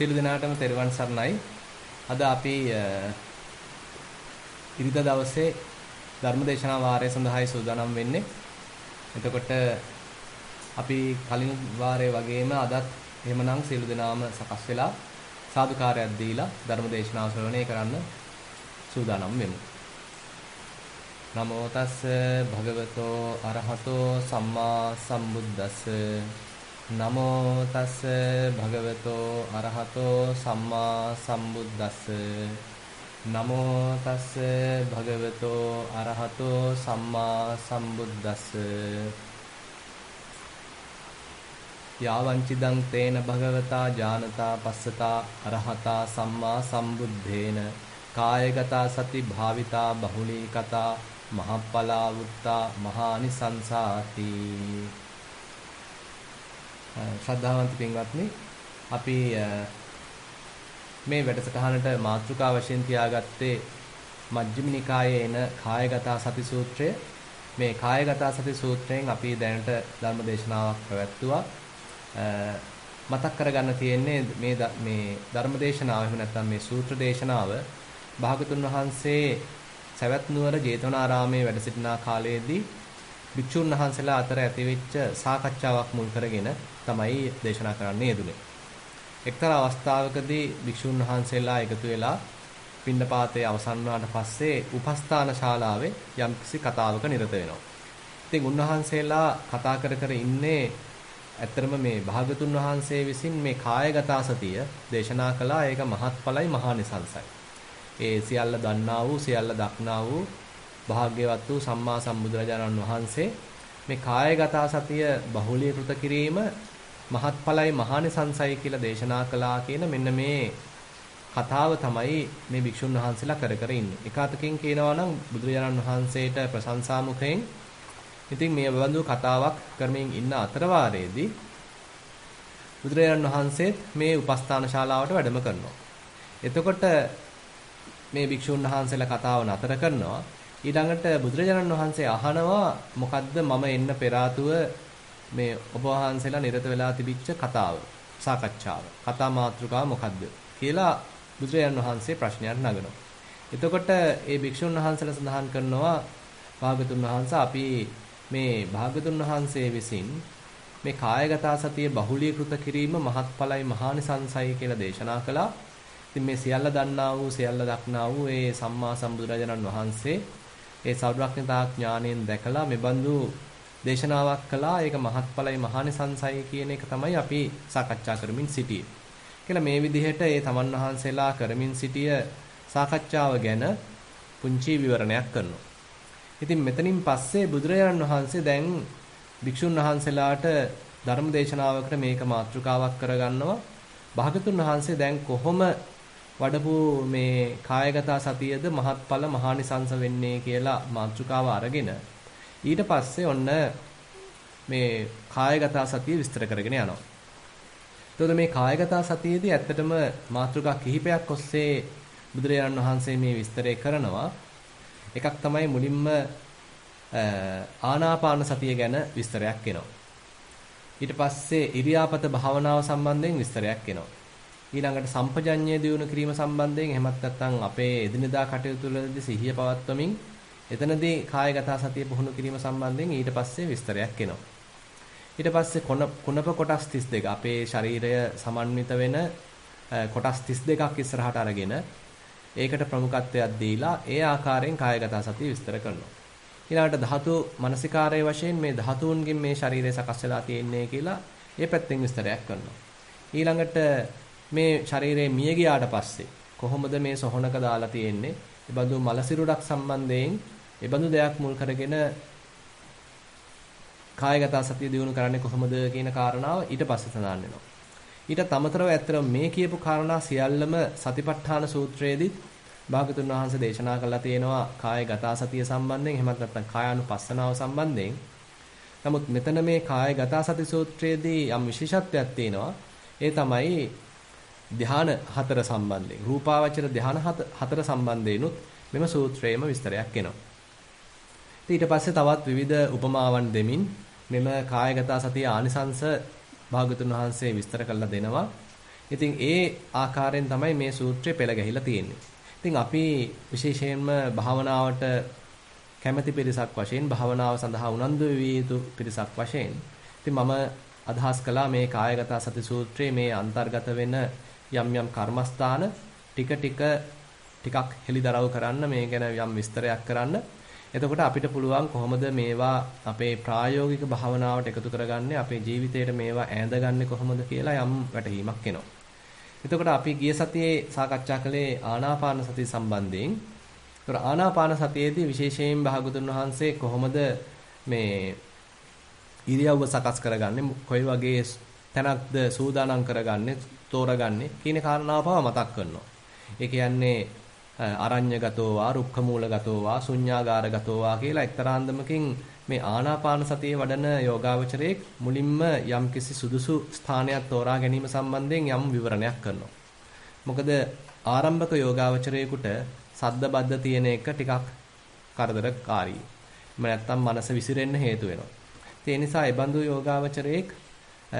සියලු දෙනාටම තෙරුවන් සරණයි. අද අපි ඉරිදා දවසේ ධර්මදේශනා වාරය සඳහායි සූදානම් වෙන්නේ. එතකොට අපි කලින් වාරයේ වගේම අදත් එහෙමනම් සියලු දෙනාම සකස් වෙලා සාදුකාරයක් දීලා ධර්මදේශනාව ශ්‍රවණය කරන්න සූදානම් වෙමු. නමෝ තස්ස භගවතෝ අරහතෝ සම්මා සම්බුද්දස්ස නමෝ තස්ස භගවතෝ අරහතෝ සම්මා සම්බුද්දස්ස නමෝ තස්ස භගවතෝ අරහතෝ සම්මා සම්බුද්දස්ස යාවංචිදං තේන භගවතා ඥානතා පස්සතා අරහතා සම්මා සම්බුද්ධේන කායගතා සති භාවිතා බහුලී කතා මහප්පලා වුත්තා මහානිසංසාති. ශ්‍රද්ධාවන්ත පින්වත්නි, අපි මේ වැඩසටහනට මාතෘකා වශයෙන් තියාගත්තේ මජ්ක්‍ධිම නිකායේ එන කායගත සති සූත්‍රය. මේ කායගත සති සූත්‍රයෙන් අපි දැනට ධර්ම දේශනාවක් පැවැත්තුවා. මතක් කරගන්න තියෙන්නේ මේ ධර්ම දේශනාව එහෙම නැත්නම් මේ සූත්‍ර දේශනාව භාගතුන් වහන්සේ සවැත් නුවර ජේතවනාරාමයේ වැඩ සිටිනා කාලයේදී භික්ෂුන් වහන්සේලා අතර ඇතිවෙච්ච සාකච්ඡාවක් මුල් කරගෙන තමයි දේශනා කරන්න යෙදුනේ. එක්තරා අවස්ථාවකදී භික්ෂුන් වහන්සේලා එකතු වෙලා පින්නපාතේ අවසන් වුණාට පස්සේ උපස්ථාන ශාලාවේ යම්කිසි කතාවක නිරත වෙනවා. ඉතින් උන්වහන්සේලා කතා කර ඉන්නේ ඇත්තරම මේ භාගතුන් වහන්සේ විසින් මේ කායගත සතිය දේශනා කළා. ඒක මහත්ඵලයි මහානිසංසයි. ඒ සියල්ල දන්නා වූ සියල්ල දක්නා වූ භාග්‍යවත් වූ සම්මා සම්බුදුරජාණන් වහන්සේ මේ කායගත සතිය බහුලීකృత කිරීම මහත්ඵලයි මහානිසංසයි කියලා දේශනා කළා කියන මෙන්න මේ කතාව තමයි මේ භික්ෂුන් වහන්සේලා කර ඉන්නේ. එක අතකින් කියනවා නම් බුදුරජාණන් වහන්සේට ප්‍රශංසා මුඛයෙන් ඉතින් මේ වඳු කතාවක් කරමින් ඉන්න අතර වාරයේදී බුදුරජාණන් වහන්සේත් මේ උපස්ථාන ශාලාවට වැඩම කරනවා. එතකොට මේ භික්ෂුන් වහන්සේලා කතාව නතර කරනවා. ඊළඟට බුදුරජාණන් වහන්සේ අහනවා මොකද්ද මම එන්න පෙර ආතුව මේ ඔබ වහන්සේලා නිරත වෙලා තිබිච්ච කතාව සාකච්ඡාව කතා මාතෘකාව මොකද්ද කියලා බුදුරජාණන් වහන්සේ ප්‍රශ්නයක් නගනවා. එතකොට ඒ භික්ෂුන් වහන්සේලා සඳහන් කරනවා භාගතුන් වහන්සේ අපි මේ භාගතුන් වහන්සේ විසින් මේ කායගත සතිය බහුලීකృత කිරීම මහත්ඵලයි මහානිසංසයි කියලා දේශනා කළා. ඉතින් මේ සියල්ල දන්නා වූ සියල්ල දක්නා වූ ඒ සම්මා සම්බුදුරජාණන් වහන්සේ ඒ සෞර්වඥතා ඥාණයෙන් දැකලා මෙබඳු දේශනාවක් කළා. ඒක මහත්ඵලයි මහානිසංසයි කියන එක තමයි අපි සාකච්ඡා කරමින් සිටියේ. කියලා මේ විදිහට ඒ තමන් වහන්සේලා කරමින් සිටිය සාකච්ඡාව ගැන පුංචි විවරණයක් කරනවා. ඉතින් මෙතනින් පස්සේ බුදුරජාණන් වහන්සේ දැන් භික්ෂුන් වහන්සේලාට ධර්ම දේශනාවකට මේක මාතෘකාවක් කරගන්නවා. භාගතුන් වහන්සේ දැන් කොහොම වඩපු මේ කායගත සතියද මහත්ඵල මහානිසංස වෙන්නේ කියලා මාතෘකාව අරගෙන ඊට පස්සේ ඔන්න මේ කායගත සතිය විස්තර කරගෙන යනවා. එතකොට මේ කායගත සතියේදී ඇත්තටම මාතෘකා කිහිපයක් ඔස්සේ බුදුරජාණන් වහන්සේ මේ විස්තරය කරනවා. එකක් තමයි මුලින්ම ආනාපාන සතිය ගැන විස්තරයක් එනවා. ඊට පස්සේ ඉරියාපත භාවනාව සම්බන්ධයෙන් විස්තරයක් එනවා. ඊළඟට සම්පජඤ්ඤය දියුණු කිරීම සම්බන්ධයෙන් එහෙමත් නැත්නම් අපේ එදිනෙදා කටයුතු වලදී සිහිය පවත්වමින් එතනදී කායගත සතිය පුහුණු කිරීම සම්බන්ධයෙන් ඊට පස්සේ විස්තරයක් එනවා. ඊට පස්සේ කුණප කොටස් 32 අපේ ශරීරය සමන්විත වෙන කොටස් 32ක් ඉස්සරහට අරගෙන ඒකට ප්‍රමුඛත්වයක් දීලා ඒ ආකාරයෙන් කායගත සතිය විස්තර කරනවා. ඊළඟට ධාතු මනසිකාරයේ වශයෙන් මේ ධාතුන්ගෙන් මේ ශරීරය සකස් වෙලා තියෙන්නේ කියලා ඒ පැත්තෙන් විස්තරයක් කරනවා. ඊළඟට මේ ශරීරයේ මිය ගියාට පස්සේ කොහොමද මේ සොහනක දාලා තියෙන්නේ? ඒ බඳු මල සිරුරක් සම්බන්ධයෙන් ඒ බඳු දෙයක් මුල් කරගෙන කායගත සතිය දිනු කරන්නේ කොහොමද කියන කාරණාව ඊට පස්සේ සඳහන් වෙනවා. ඊට අමතරව ඇත්තටම මේ කියපු කාරණා සියල්ලම සතිපට්ඨාන සූත්‍රයේදී භාගතුන් වහන්සේ දේශනා කළා තියෙනවා කායගත සතිය සම්බන්ධයෙන් එහෙමත් නැත්නම් කායානුපස්සනාව සම්බන්ධයෙන්. නමුත් මෙතන මේ කායගත සති සූත්‍රයේදී යම් විශේෂත්වයක් තියෙනවා. ඒ තමයි ධ්‍යාන හතර සම්බන්ධයෙන් රූපාවචර ධ්‍යාන හතර සම්බන්ධයෙන්ුත් මෙම සූත්‍රයේම විස්තරයක් එනවා. ඊට පස්සේ තවත් විවිධ උපමාවන් දෙමින් මෙම කායගත සතිය ආනිසංස භාගතුන් වහන්සේ විස්තර කරලා දෙනවා. ඉතින් ඒ ආකාරයෙන් තමයි මේ සූත්‍රය පෙළ ගැහිලා තියෙන්නේ. ඉතින් අපි විශේෂයෙන්ම භාවනාවට කැමැති පිරිසක් වශයෙන් භාවනාව සඳහා උනන්දු විය යුතු පිරිසක් වශයෙන් ඉතින් මම අදහස් කළා මේ කායගත සති සූත්‍රයේ මේ අන්තර්ගත වෙන යම් කර්මස්ථාන ටිකක් හෙලිදරව් කරන්න මේ ගැන යම් විස්තරයක් කරන්න. එතකොට අපිට පුළුවන් කොහොමද මේවා අපේ ප්‍රායෝගික භාවනාවට එකතු කරගන්නේ අපේ ජීවිතයට මේවා ඈඳගන්නේ කොහොමද කියලා යම් වැටහීමක් එනවා. එතකොට අපි ගිය සතියේ සාකච්ඡා කළේ ආනාපාන සතිය සම්බන්ධයෙන්. ඒතර ආනාපාන සතියේදී විශේෂයෙන් භාගතුන් වහන්සේ කොහොමද මේ ඉරියව්ව සකස් කරගන්නේ කොයි වගේ තැනක්ද සූදානම් කරගන්නේ තෝරගන්නේ කියන කාරණාව පවා මතක් කරනවා. ඒ කියන්නේ අරඤ්‍යගතෝවා රුක්ඛමූලගතෝවා ශුඤ්ඤාගාරගතෝවා කියලා එක්තරාන්දමකින් මේ ආනාපාන සතියේ වඩන යෝගාවචරයේ මුලින්ම යම්කිසි සුදුසු ස්ථානයක් තෝරා ගැනීම සම්බන්ධයෙන් යම් විවරණයක් කරනවා. මොකද ආරම්භක යෝගාවචරයේකට සද්ද බද්ද තියෙන එක ටිකක් කරදරකාරී. එහෙම නැත්නම් මනස විසිරෙන්න හේතු වෙනවා. ඒ නිසා ඒ බඳු යෝගාවචරයේ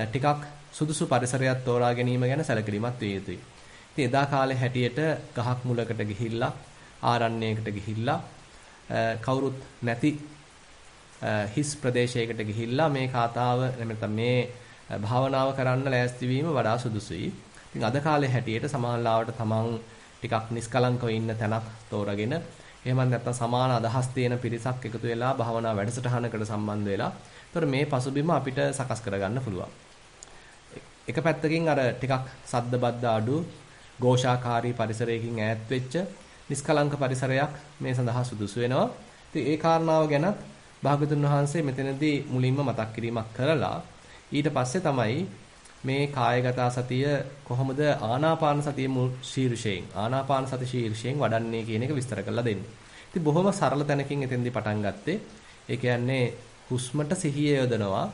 ටිකක් සුදුසු පරිසරයක් තෝරා ගැනීම ගැන සැලකිලිමත් විය යුතුයි. ඉතින් එදා කාලේ හැටියට ගහක් මුලකට ගිහිල්ලා ආරණ්‍යයකට ගිහිල්ලා කවුරුත් නැති හිස් ප්‍රදේශයකට ගිහිල්ලා මේ කාතාව නැත්නම් මේ භාවනාව කරන්න ලෑස්ති වීම වඩා සුදුසුයි. ඉතින් අද කාලේ හැටියට සමානලාවට තමන් ටිකක් නිස්කලංකව ඉන්න තැනක් තෝරාගෙන එහෙම නැත්නම් සමාන අදහස් තියෙන පිරිසක් එකතු වෙලා භාවනා වැඩසටහනකට සම්බන්ධ වෙලා ඒතර මේ පසුබිම අපිට සකස් කරගන්න පුළුවන්. එක පැත්තකින් අර ටිකක් සද්ද බද්ද අඩු ഘോഷාකාරී පරිසරයකින් ඈත් වෙච්ච නිස්කලංක පරිසරයක් මේ සඳහා සුදුසු වෙනවා. ඉතින් ඒ කාරණාව ගැනත් භාගතුන් වහන්සේ මෙතනදී මුලින්ම මතක් කිරීමක් කරලා ඊට පස්සේ තමයි මේ කායගත සතිය කොහොමද ආනාපාන සතිය ශීර්ෂයෙන් ආනාපාන සති ශීර්ෂයෙන් වඩන්නේ කියන එක විස්තර කරලා දෙන්නේ. ඉතින් බොහොම සරල තැනකින් එතෙන්දී පටන් ගත්තේ. ඒ කියන්නේ හුස්මට සිහිය යොදනවා.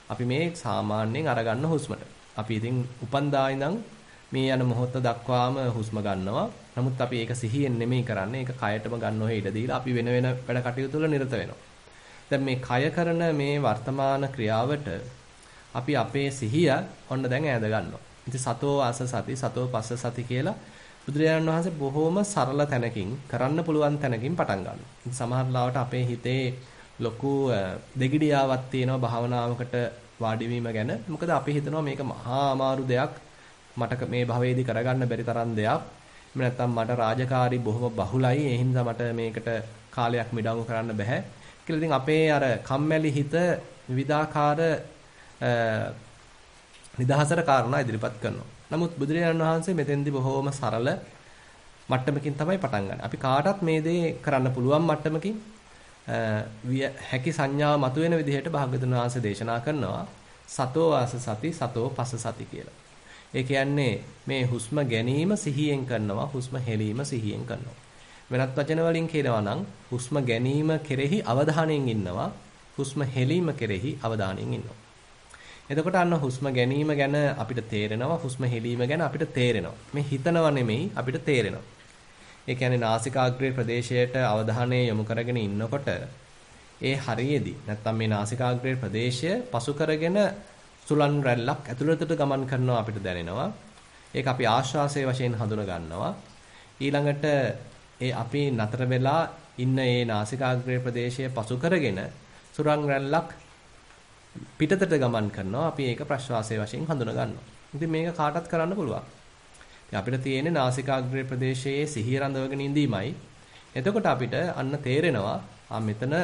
අපි මේ සාමාන්‍යයෙන් අරගන්න හුස්මට. අපි ඉතින් උපන්දා ඉඳන් මේ යන මොහොත දක්වාම හුස්ම ගන්නවා. නමුත් අපි ඒක සිහියෙන් නෙමෙයි කරන්නේ. ඒක කයටම ගන්නව ඉඩ දීලා අපි වෙන වැඩ කටයුතු වල නිරත වෙනවා. දැන් මේ කය කරන මේ වර්තමාන ක්‍රියාවට අපි අපේ සිහිය ඔන්න දැන් ඈඳ ගන්නවා. ඉතින් සතෝ ආස සති සතෝ පස්ස සති කියලා බුදුරජාණන් වහන්සේ බොහොම සරල තැනකින් කරන්න පුළුවන් තැනකින් පටන් ගන්නවා. ඉතින් සමහර ලාවට අපේ හිතේ ලොකු දෙගිඩියාවක් තියෙනවා භාවනාවකට වාඩි වීම ගැන. මොකද අපි හිතනවා මේක මහා අමාරු දෙයක්. මට මේ භවයේදී කරගන්න බැරි තරම් දෙයක්. එහෙම නැත්නම් මට රාජකාරී බොහොම බහුලයි. ඒ හින්දා මට මේකට කාලයක් මිඩංගු කරන්න බෑ. කියලා ඉතින් අපේ අර කම්මැලි හිත විවිධාකාර නිදහසට කාරණා ඉදිරිපත් කරනවා. නමුත් බුදුරජාණන් වහන්සේ මෙතෙන්දී බොහොම සරල මට්ටමකින් තමයි පටන් ගන්න. අපි කාටත් මේ දේ කරන්න පුළුවන් මට්ටමකින් හැකි සංඥාව මතුවෙන විදිහට භාග්‍යවතුන් වහන්සේ දේශනා කරනවා සතෝ ආස සති සතෝ පස්ස සති කියලා. ඒ කියන්නේ මේ හුස්ම ගැනීම සිහියෙන් කරනවා, හුස්ම හෙලීම සිහියෙන් කරනවා. වෙනත් වචන වලින් කියනවා නම් හුස්ම ගැනීම කෙරෙහි අවධානයෙන් ඉන්නවා, හුස්ම හෙලීම කෙරෙහි අවධානයෙන් ඉන්නවා. එතකොට අන්න හුස්ම ගැනීම ගැන අපිට තේරෙනවා, හුස්ම හෙලීම ගැන අපිට තේරෙනවා. මේ හිතනව නෙමෙයි අපිට තේරෙනවා. ඒ කියන්නේ නාසිකාග්‍රේ ප්‍රදේශයට අවධානය යොමු කරගෙන ඉන්නකොට ඒ හරියේදී නැත්තම් මේ නාසිකාග්‍රේ ප්‍රදේශය පසු කරගෙන සුලන් රැල්ලක් ඇතුළතට ගමන් කරනවා අපිට දැනෙනවා. ඒක අපි ආශ්වාසයේ වශයෙන් හඳුන ගන්නවා. ඊළඟට ඒ අපි නතර වෙලා ඉන්න ඒ නාසිකාග්‍රේ ප්‍රදේශය පසු කරගෙන සුරං රැල්ලක් පිටතට ගමන් කරනවා. අපි ඒක ප්‍රශ්වාසයේ වශයෙන් හඳුන ගන්නවා. ඉතින් මේක කාටත් කරන්න පුළුවන්. අපිට තියෙන්නේ නාසිකාග්‍රේ ප්‍රදේශයේ සිහිය රඳවගෙන ඉඳීමයි. එතකොට අපිට අන්න තේරෙනවා මෙතන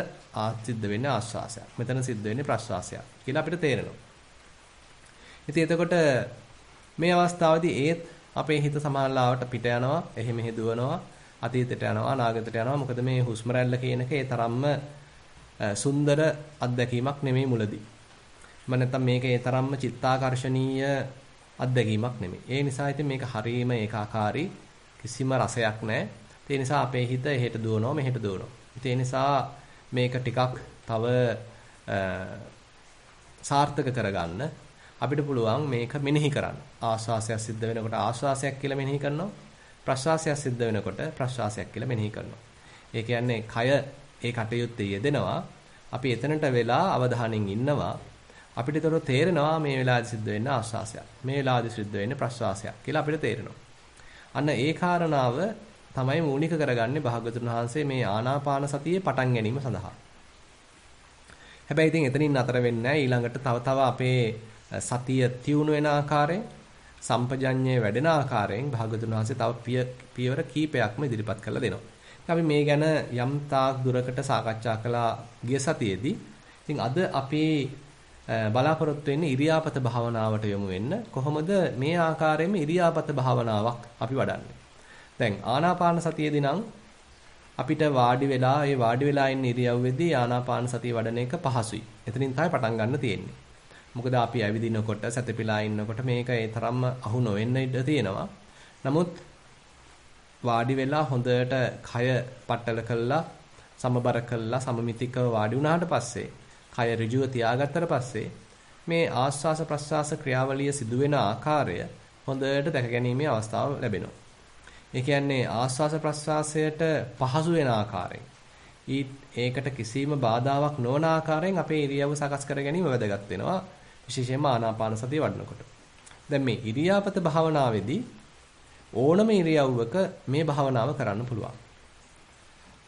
සිද්ධ වෙන්නේ ආශ්වාසයක්. මෙතන සිද්ධ වෙන්නේ ප්‍රශ්වාසයක් කියලා අපිට තේරෙනවා. ඉතින් එතකොට මේ අවස්ථාවේදී ඒත් අපේ හිත සමානලාවට පිට යනවා, එහෙ මෙහෙ දුවනවා, අතීතයට යනවා, අනාගතයට යනවා. මොකද මේ හුස්ම රැල්ල කියන එක ඒ තරම්ම සුන්දර අත්දැකීමක් නෙමෙයි මුලදී. මම නැත්තම් මේක ඒ තරම්ම චිත්තාකර්ෂණීය අත්දැකීමක් නෙමෙයි. ඒ නිසා ඉතින් මේක හරීම ඒකාකාරී, කිසිම රසයක් නැහැ. ඒ නිසා අපේ හිත එහෙට දුවනවා, මෙහෙට දුවනවා. ඒ නිසා මේක ටිකක් තව සාර්ථක කරගන්න අපිට පුළුවන් මේක මෙනෙහි කරන්න. ආශ්වාසයක් සිද්ධ වෙනකොට ආශ්වාසයක් කියලා මෙනෙහි කරනවා. ප්‍රශ්වාසයක් සිද්ධ වෙනකොට ප්‍රශ්වාසයක් කියලා මෙනෙහි කරනවා. ඒ කියන්නේ කය ඒ කටයුත්තේ යෙදෙනවා. අපි එතනට වෙලා අවධානයෙන් ඉන්නවා. අපිට ඒතර තේරෙනවා මේ වෙලාවේදී සිද්ධ වෙන්නේ ආස්වාසයක්. මේ වෙලාවේදී සිද්ධ වෙන්නේ ප්‍රස්වාසයක් කියලා අපිට තේරෙනවා. අන්න ඒ කාරණාව තමයි මූලික කරගන්නේ භාගතුන් වහන්සේ මේ ආනාපාන සතියේ පටන් ගැනීම සඳහා. හැබැයි ඉතින් එතනින් නතර වෙන්නේ නැහැ. ඊළඟට තව අපේ සතිය තියුණු වෙන ආකාරයෙන් සම්පජඤ්ඤය වැඩෙන ආකාරයෙන් භාගතුන් වහන්සේ තව පියවර කීපයක්ම ඉදිරිපත් කරලා දෙනවා. අපි මේ ගැන යම් තාක් දුරකට සාකච්ඡා කළා ගිය සතියේදී. ඉතින් අද අපි බලාපොරොත්තු වෙන්නේ ඉරියාපත භාවනාවට යොමු වෙන්න. කොහොමද මේ ආකාරයෙන්ම ඉරියාපත භාවනාවක් අපි වඩන්නේ? දැන් ආනාපාන සතියේදී නම් අපිට වාඩි වෙලා ඉන්න ඉරියව්වේදී ආනාපාන සතිය වඩන එක පහසුයි. එතනින් තමයි පටන් ගන්න තියෙන්නේ. මොකද අපි ඇවිදිනකොට සැතපීලා ඉන්නකොට මේක ඒ තරම්ම අහු නොවෙන්න ඉඩ තියෙනවා. නමුත් වාඩි වෙලා හොඳට කය පట్టල කළා, සමබර කළා, සමමිතිකව වාඩි වුණාට පස්සේ, කය ඍජුව තියාගත්තට පස්සේ මේ ආස්වාස ප්‍රස්වාස ක්‍රියාවලිය සිදුවෙන ආකාරය හොඳට දැකගැනීමේ අවස්ථාව ලැබෙනවා. ඒ කියන්නේ ආස්වාස ප්‍රස්වාසයට පහසු වෙන ආකාරයෙන් ඒකට කිසිම බාධාවක් නොවන ආකාරයෙන් අපේ ඉරියව්ව සකස් කර ගැනීම වැදගත් වෙනවා. විශේෂයෙන්ම ආනාපාන සතිය වඩනකොට. දැන් මේ ඉරියාපත භාවනාවේදී ඕනම ඉරියව්වක මේ භාවනාව කරන්න පුළුවන්.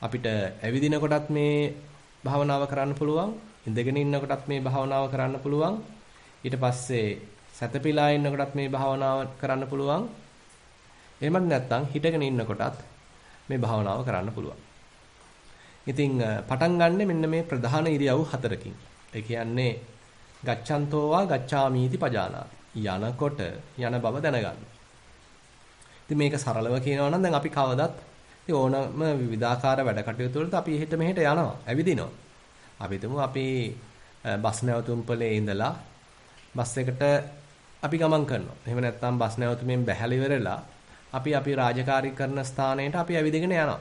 අපිට ඇවිදිනකොටත් මේ භාවනාව කරන්න පුළුවන්. ඉඳගෙන ඉන්නකොටත් මේ භාවනාව කරන්න පුළුවන්. ඊට පස්සේ සැතපීලා ඉන්නකොටත් මේ භාවනාව කරන්න පුළුවන්. එහෙමත් නැත්නම් හිටගෙන ඉන්නකොටත් මේ භාවනාව කරන්න පුළුවන්. ඉතින් පටන් ගන්නෙ මෙන්න මේ ප්‍රධාන ඉරියව් හතරකින්. ඒ කියන්නේ ගච්ඡන්තෝවා ගච්ඡාමීති පජානාති. යනකොට යන බව දැනගන්න. ඉතින් මේක සරලව කියනවා නම් දැන් අපි කවදත් ඕනම විවිධාකාර වැඩ කටයුතු වලට අපි එහෙට මෙහෙට යනවා, ඇවිදිනවා. අපි හිතමු අපි බස් නැවතුම්පලේ ඉඳලා බස් එකට අපි ගමන් කරනවා. එහෙම නැත්නම් බස් නැවතුමෙන් බැහැලා ඉවරලා අපි රාජකාරී කරන ස්ථානයට අපි ඇවිදගෙන යනවා.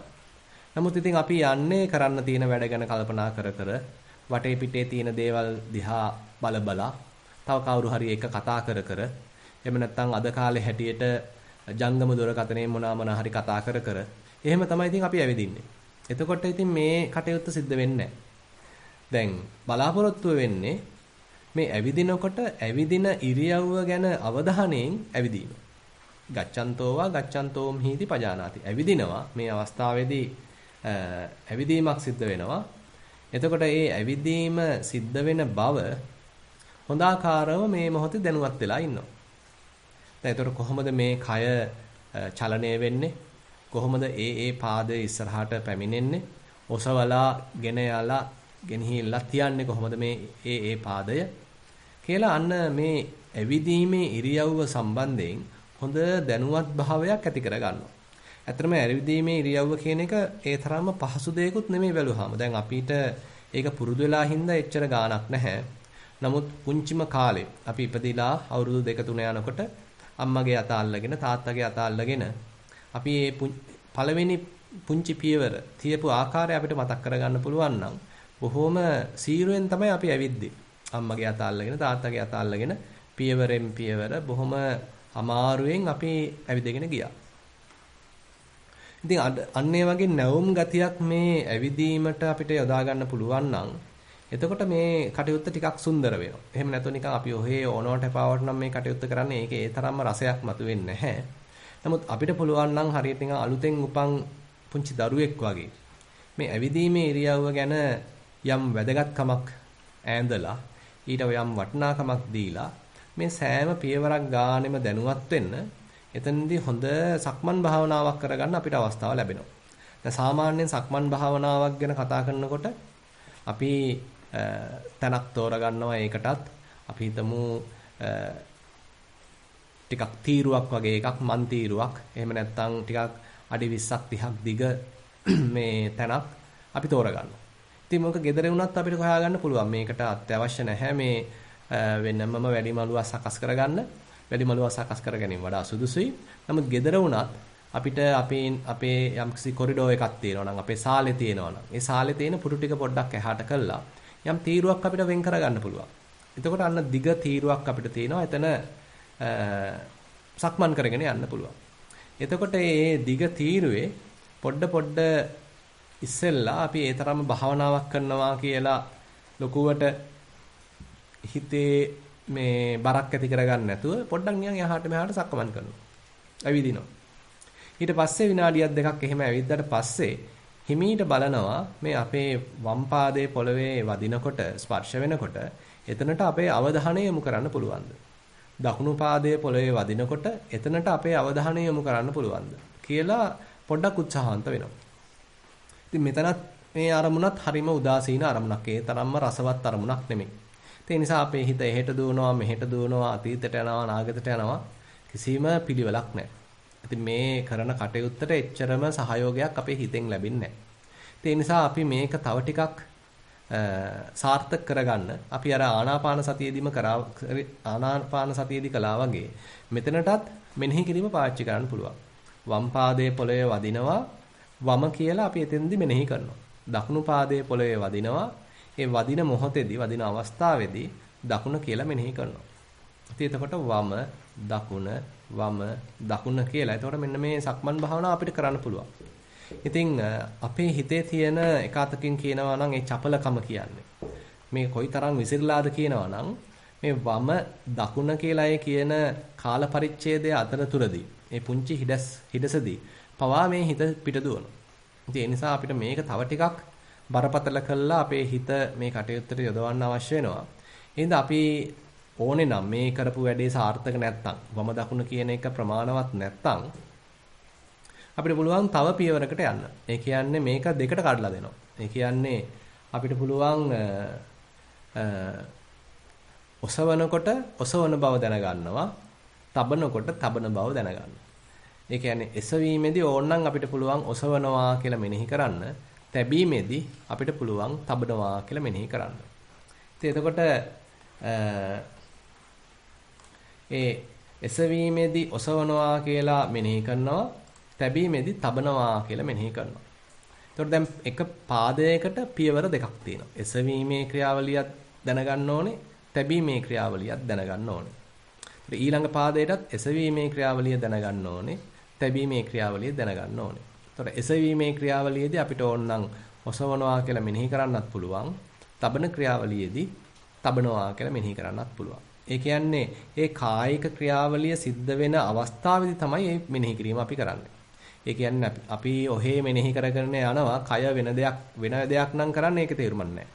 නමුත් ඉතින් අපි යන්නේ කරන්න තියෙන වැඩ ගැන කල්පනා කර වටේ පිටේ තියෙන දේවල් දිහා බල තව කවුරු හරි එක කතා කර එහෙම නැත්නම් අද කාලේ හැටියට ජංගම දුරකථනයෙන් මොනවා හරි කතා කර එහෙම තමයි ඉතින් අපි ඇවිදින්නේ. එතකොට ඉතින් මේ කටයුත්ත සිද්ධ වෙන්නේ දැන් බලාපොරොත්තු වෙන්නේ මේ ඇවිදිනකොට ඇවිදින ඉරියව්ව ගැන අවධානයෙන් ඇවිදීම. ගච්ඡන්තෝවා ගච්ඡන්තෝම් හීති පජානාති. ඇවිදිනවා මේ අවස්ථාවේදී ඇවිදීමක් සිද්ධ වෙනවා. එතකොට මේ ඇවිදීම සිද්ධ වෙන බව හොඳාකාරව මේ මොහොතේ දැනුවත් වෙලා ඉන්නවා. දැන් ඒතර කොහොමද මේ කය චලනය වෙන්නේ? කොහොමද ඒ පාදයේ ඉස්සරහට පැමිණෙන්නේ? ඔසවලා ගෙන යලා ගෙනහිල්ලා තියන්නේ කොහොමද මේ ඒ පාදය කියලා අන්න මේ ඇවිදීමේ ඉරියව්ව සම්බන්ධයෙන් හොඳ දැනුවත් භාවයක් ඇති කර ගන්නවා. ඇත්තටම ඇවිදීමේ ඉරියව්ව කියන එක ඒ තරම්ම පහසු දෙයක්ුත් නෙමෙයි බැලුවාම. දැන් අපිට ඒක පුරුදු වෙලා හින්දා එච්චර ගාණක් නැහැ. නමුත් පුංචිම කාලේ අපි ඉපදිලා අවුරුදු 2-3 යනකොට අම්මගේ අත අල්ලගෙන තාත්තගේ අත අල්ලගෙන අපි මේ පළවෙනි පුංචි පියවර තියපු ආකාරය අපිට මතක් කරගන්න පුළුවන් නම් බොහොම සීරුවෙන් තමයි අපි ඇවිද්දේ. අම්මගේ අත අල්ලගෙන තාත්තගේ අත අල්ලගෙන පියවරෙන් පියවර බොහොම අමාරුවෙන් අපි ඇවිදගෙන ගියා. ඉතින් අන්න ඒ වගේ නැවුම් ගතියක් මේ ඇවිදීමට අපිට යොදා ගන්න පුළුවන් නම් එතකොට මේ කටයුත්ත ටිකක් සුන්දර වෙනවා. එහෙම නැත්නම් නිකන් අපි ඔහේ ඕනවට පාවට නම් මේ කටයුත්ත කරන්නේ ඒකේ ඒ තරම්ම රසයක් මතුවෙන්නේ නැහැ. නමුත් අපිට පුළුවන් නම් හරියට නිකන් අලුතෙන් උපන් පුංචි දරුවෙක් වගේ මේ ඇවිදීමේ ඉරියව්ව ගැන යම් වැදගත්කමක් ඈඳලා ඊට යම් වටිනාකමක් දීලා මේ සෑම පියවරක් ගානෙම දැනුවත් වෙන්න එතනදී හොඳ සක්මන් භාවනාවක් කරගන්න අපිට අවස්ථාව ලැබෙනවා. දැන් සාමාන්‍යයෙන් සක්මන් භාවනාවක් ගැන කතා කරනකොට අපි තනක් තෝරගන්නවා ඒකටත් අපි හිතමු ටිකක් තීරුවක් වගේ එකක් මන් තීරුවක් එහෙම නැත්නම් ටිකක් අඩි 20ක් 30ක් දිග මේ තනක් අපි තෝරගන්නවා. ඉතින් මොකද gedare වුණත් අපිට හොයාගන්න පුළුවන් මේකට අත්‍යවශ්‍ය නැහැ මේ වෙනමම වැඩිමළුවක් සකස් කරගන්න. වැඩිමළුවක් සකස් කර ගැනීම වඩා සුදුසුයි. නමුත් gedare වුණත් අපිට අපේ යම්කිසි කොරිඩෝ එකක් තියෙනවා නම් අපේ සාලේ තියෙනවා නම් ඒ සාලේ තියෙන පුටු ටික පොඩ්ඩක් එහාට කළා යම් තීරුවක් අපිට වෙන් කරගන්න පුළුවන්. එතකොට අන්න දිග තීරුවක් අපිට තියෙනවා. එතන සක්මන් කරගෙන යන්න පුළුවන්. එතකොට මේ දිග තීරුවේ පොඩ ඉස්සෙල්ලා අපි ඒ තරම්ම භාවනාවක් කරනවා කියලා ලොකුවට හිතේ මේ බරක් ඇති කරගන්න නැතුව පොඩ්ඩක් නිකන් එහාට මෙහාට සක්මන් කරනවා. ඇවිදිනවා. ඊට පස්සේ විනාඩියක් දෙකක් එහෙම ඇවිද්දාට පස්සේ හිමීට බලනවා මේ අපේ වම් පාදයේ පොළවේ වදිනකොට ස්පර්ශ වෙනකොට එතනට අපේ අවධානය යොමු කරන්න පුළුවන්ද? දකුණු පාදයේ පොළවේ වදිනකොට එතනට අපේ අවධානය යොමු කරන්න පුළුවන්ද කියලා පොඩ්ඩක් උත්සාහන්ත වෙනවා. ඉතින් මෙතනත් මේ අරමුණත් හරිම උදාසීන අරමුණක්. ඒ තරම්ම රසවත් අරමුණක් නෙමෙයි. ඒ නිසා අපේ හිත එහෙට දුවනවා මෙහෙට දුවනවා අතීතයට යනවා අනාගතයට යනවා කිසිම පිළිවෙලක් නැහැ. ඉතින් මේ කරන කටයුත්තට එච්චරම සහයෝගයක් අපේ හිතෙන් ලැබෙන්නේ නැහැ. ඒ නිසා අපි මේක තව ටිකක් සාර්ථක කරගන්න අපි අර ආනාපාන සතියේදී කළා වගේ මෙතනටත් මෙනෙහි කිරීම පාවිච්චි කරන්න පුළුවන්. වම් පාදයේ පොළවේ වදිනවා වම කියලා අපි එතෙන්දී මෙනෙහි කරනවා. දකුණු පාදයේ පොළවේ වදිනවා ඒ වදින මොහොතේදී වදින අවස්ථාවේදී දකුණ කියලා මෙනෙහි කරනවා. ඉතින් එතකොට වම දකුණ කියලා. එතකොට මෙන්න මේ සක්මන් භාවනාව අපිට කරන්න පුළුවන්. ඉතින් අපේ හිතේ තියෙන එක අතකින් කියනවා නම් ඒ චපලකම කියන්නේ. මේ කොයිතරම් විසිරලාද කියනවා නම් මේ වම දකුණ කියලා ඒ කියන කාල පරිච්ඡේදය අතරතුරදී මේ පුංචි හිඩසදී පවා මේ හිත පිට දුවනවා. ඉතින් ඒ නිසා අපිට මේක තව ටිකක් බරපතල කළා අපේ හිත මේ කටයුත්තට යොදවන්න අවශ්‍ය වෙනවා. එහෙනම් අපි ඕනේ නම් මේ කරපු වැඩේ සාර්ථක නැත්තම් වම දකුණ කියන එක ප්‍රමාණවත් නැත්තම් අපිට පුළුවන් තව පියවරකට යන්න. ඒ කියන්නේ මේක දෙකට කඩලා දෙනවා. ඒ කියන්නේ අපිට පුළුවන් ඔසවනකොට ඔසවන බව දැනගන්නවා. තබනකොට තබන බව දැනගන්නවා. ඒ කියන්නේ එසවීමේදී ඕනනම් අපිට පුළුවන් ඔසවනවා කියලා මෙනෙහි කරන්න. තැබීමේදී අපිට පුළුවන් තබනවා කියලා මෙනෙහි කරන්න. ඉතින් එතකොට ඒ එසවීමේදී ඔසවනවා කියලා මෙනෙහි කරනවා. තැබීමේදී තබනවා කියලා මෙනෙහි කරනවා. එතකොට දැන් එක පාදයකට පියවර දෙකක් තියෙනවා. එසවීමේ ක්‍රියාවලියක් දැනගන්න ඕනේ. තැබීමේ ක්‍රියාවලියක් දැනගන්න ඕනේ. ඊළඟ පාදයටත් එසවීමේ ක්‍රියාවලිය දැනගන්න ඕනේ. තැබීමේ ක්‍රියාවලිය දැනගන්න ඕනේ. එතකොට එසවීමේ ක්‍රියාවලියේදී අපිට ඕනනම් ඔසවනවා කියලා මෙනෙහි කරන්නත් පුළුවන්. තබන ක්‍රියාවලියේදී තබනවා කියලා මෙනෙහි කරන්නත් පුළුවන්. ඒ කියන්නේ ඒ කායික ක්‍රියාවලිය සිද්ධ වෙන අවස්ථාවේදී තමයි මේ මෙනෙහි කිරීම අපි කරන්නේ. ඒ කියන්නේ අපි ඔහේ මෙනෙහි කරගෙන යනවා කය වෙන දෙයක් නම් කරන්නේ ඒකේ තේරුමක් නැහැ.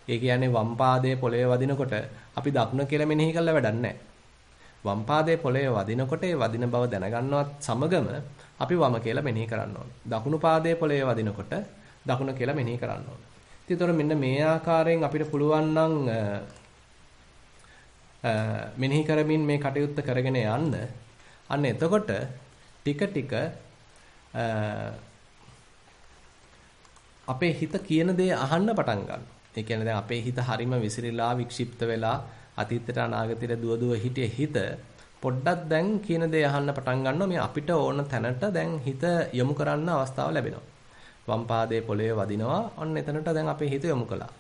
ඒ කියන්නේ වම් පාදයේ පොළවේ වදිනකොට අපි දකුණ කියලා මෙනෙහි කළා වැඩක් නැහැ. වම් පාදයේ පොළවේ වදිනකොට ඒ වදින බව දැනගන්නවත් සමගම අපි වම කියලා මෙනෙහි කරන්න ඕනේ. දකුණු පාදයේ පොළවේ වදිනකොට දකුණ කියලා මෙනෙහි කරන්න ඕනේ. ඉතින් මෙන්න මේ ආකාරයෙන් අපිට පුළුවන් නම් මෙනෙහි කරමින් මේ කටයුත්ත කරගෙන යන්න. අන්න එතකොට ටික ටික අපේ හිත කියන දේ අහන්න පටන් ගන්නවා. ඒ කියන්නේ දැන් අපේ හිත හරිම විසිරීලා වික්ෂිප්ත වෙලා අතීතයට අනාගතයට දුව හිටියේ හිත පොඩ්ඩක් දැන් කියන දේ අහන්න පටන් ගන්නවා. මේ අපිට ඕන තැනට දැන් හිත යොමු කරන්න අවස්ථාව ලැබෙනවා. වම් පාදයේ පොළවේ වදිනවා. අන්න එතනට දැන් අපේ හිත යොමු කළා.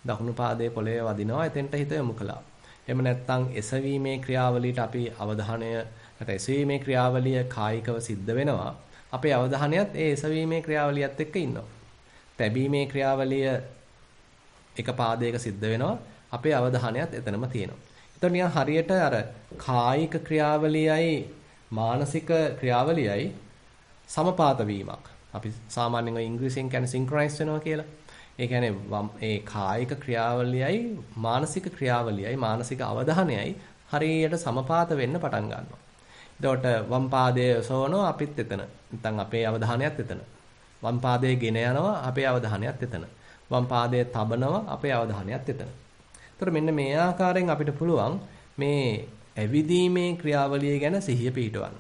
දකුණු පාදයේ පොළවේ වදිනවා. එතෙන්ට හිත යොමු කළා. එහෙම නැත්නම් එසවීමේ ක්‍රියාවලියට අපි අවධානය එසවීමේ ක්‍රියාවලිය කායිකව සිද්ධ වෙනවා. අපේ අවධානයත් ඒ එසවීමේ ක්‍රියාවලියත් එක්ක ඉන්නවා. තැබීමේ ක්‍රියාවලිය එක පාදයක සිද්ධ වෙනවා. අපේ අවධානයත් එතනම තියෙනවා. එතකොට නිකන් හරියට අර කායික ක්‍රියාවලියයි මානසික ක්‍රියාවලියයි සමපාත වීමක්. අපි සාමාන්‍යයෙන් ඉංග්‍රීසියෙන් කියන්නේ සින්ක්‍රොනයිස් වෙනවා කියලා. ඒ කියන්නේ ඒ කායික ක්‍රියාවලියයි මානසික ක්‍රියාවලියයි මානසික අවධානයයි හරියට සමපාත වෙන්න පටන් ගන්නවා. එතකොට වම් පාදයේ ඔසවනවා අපිත් එතන. නැත්නම් අපේ අවධානයත් එතන. වම් පාදයේ ගෙන යනවා අපේ අවධානයත් එතන. වම් පාදයේ තබනවා අපේ අවධානයත් එතන. එතකොට මෙන්න මේ ආකාරයෙන් අපිට පුළුවන් මේ ඇවිදීමේ ක්‍රියාවලිය ගැන සිහිය පිහිටවන්න.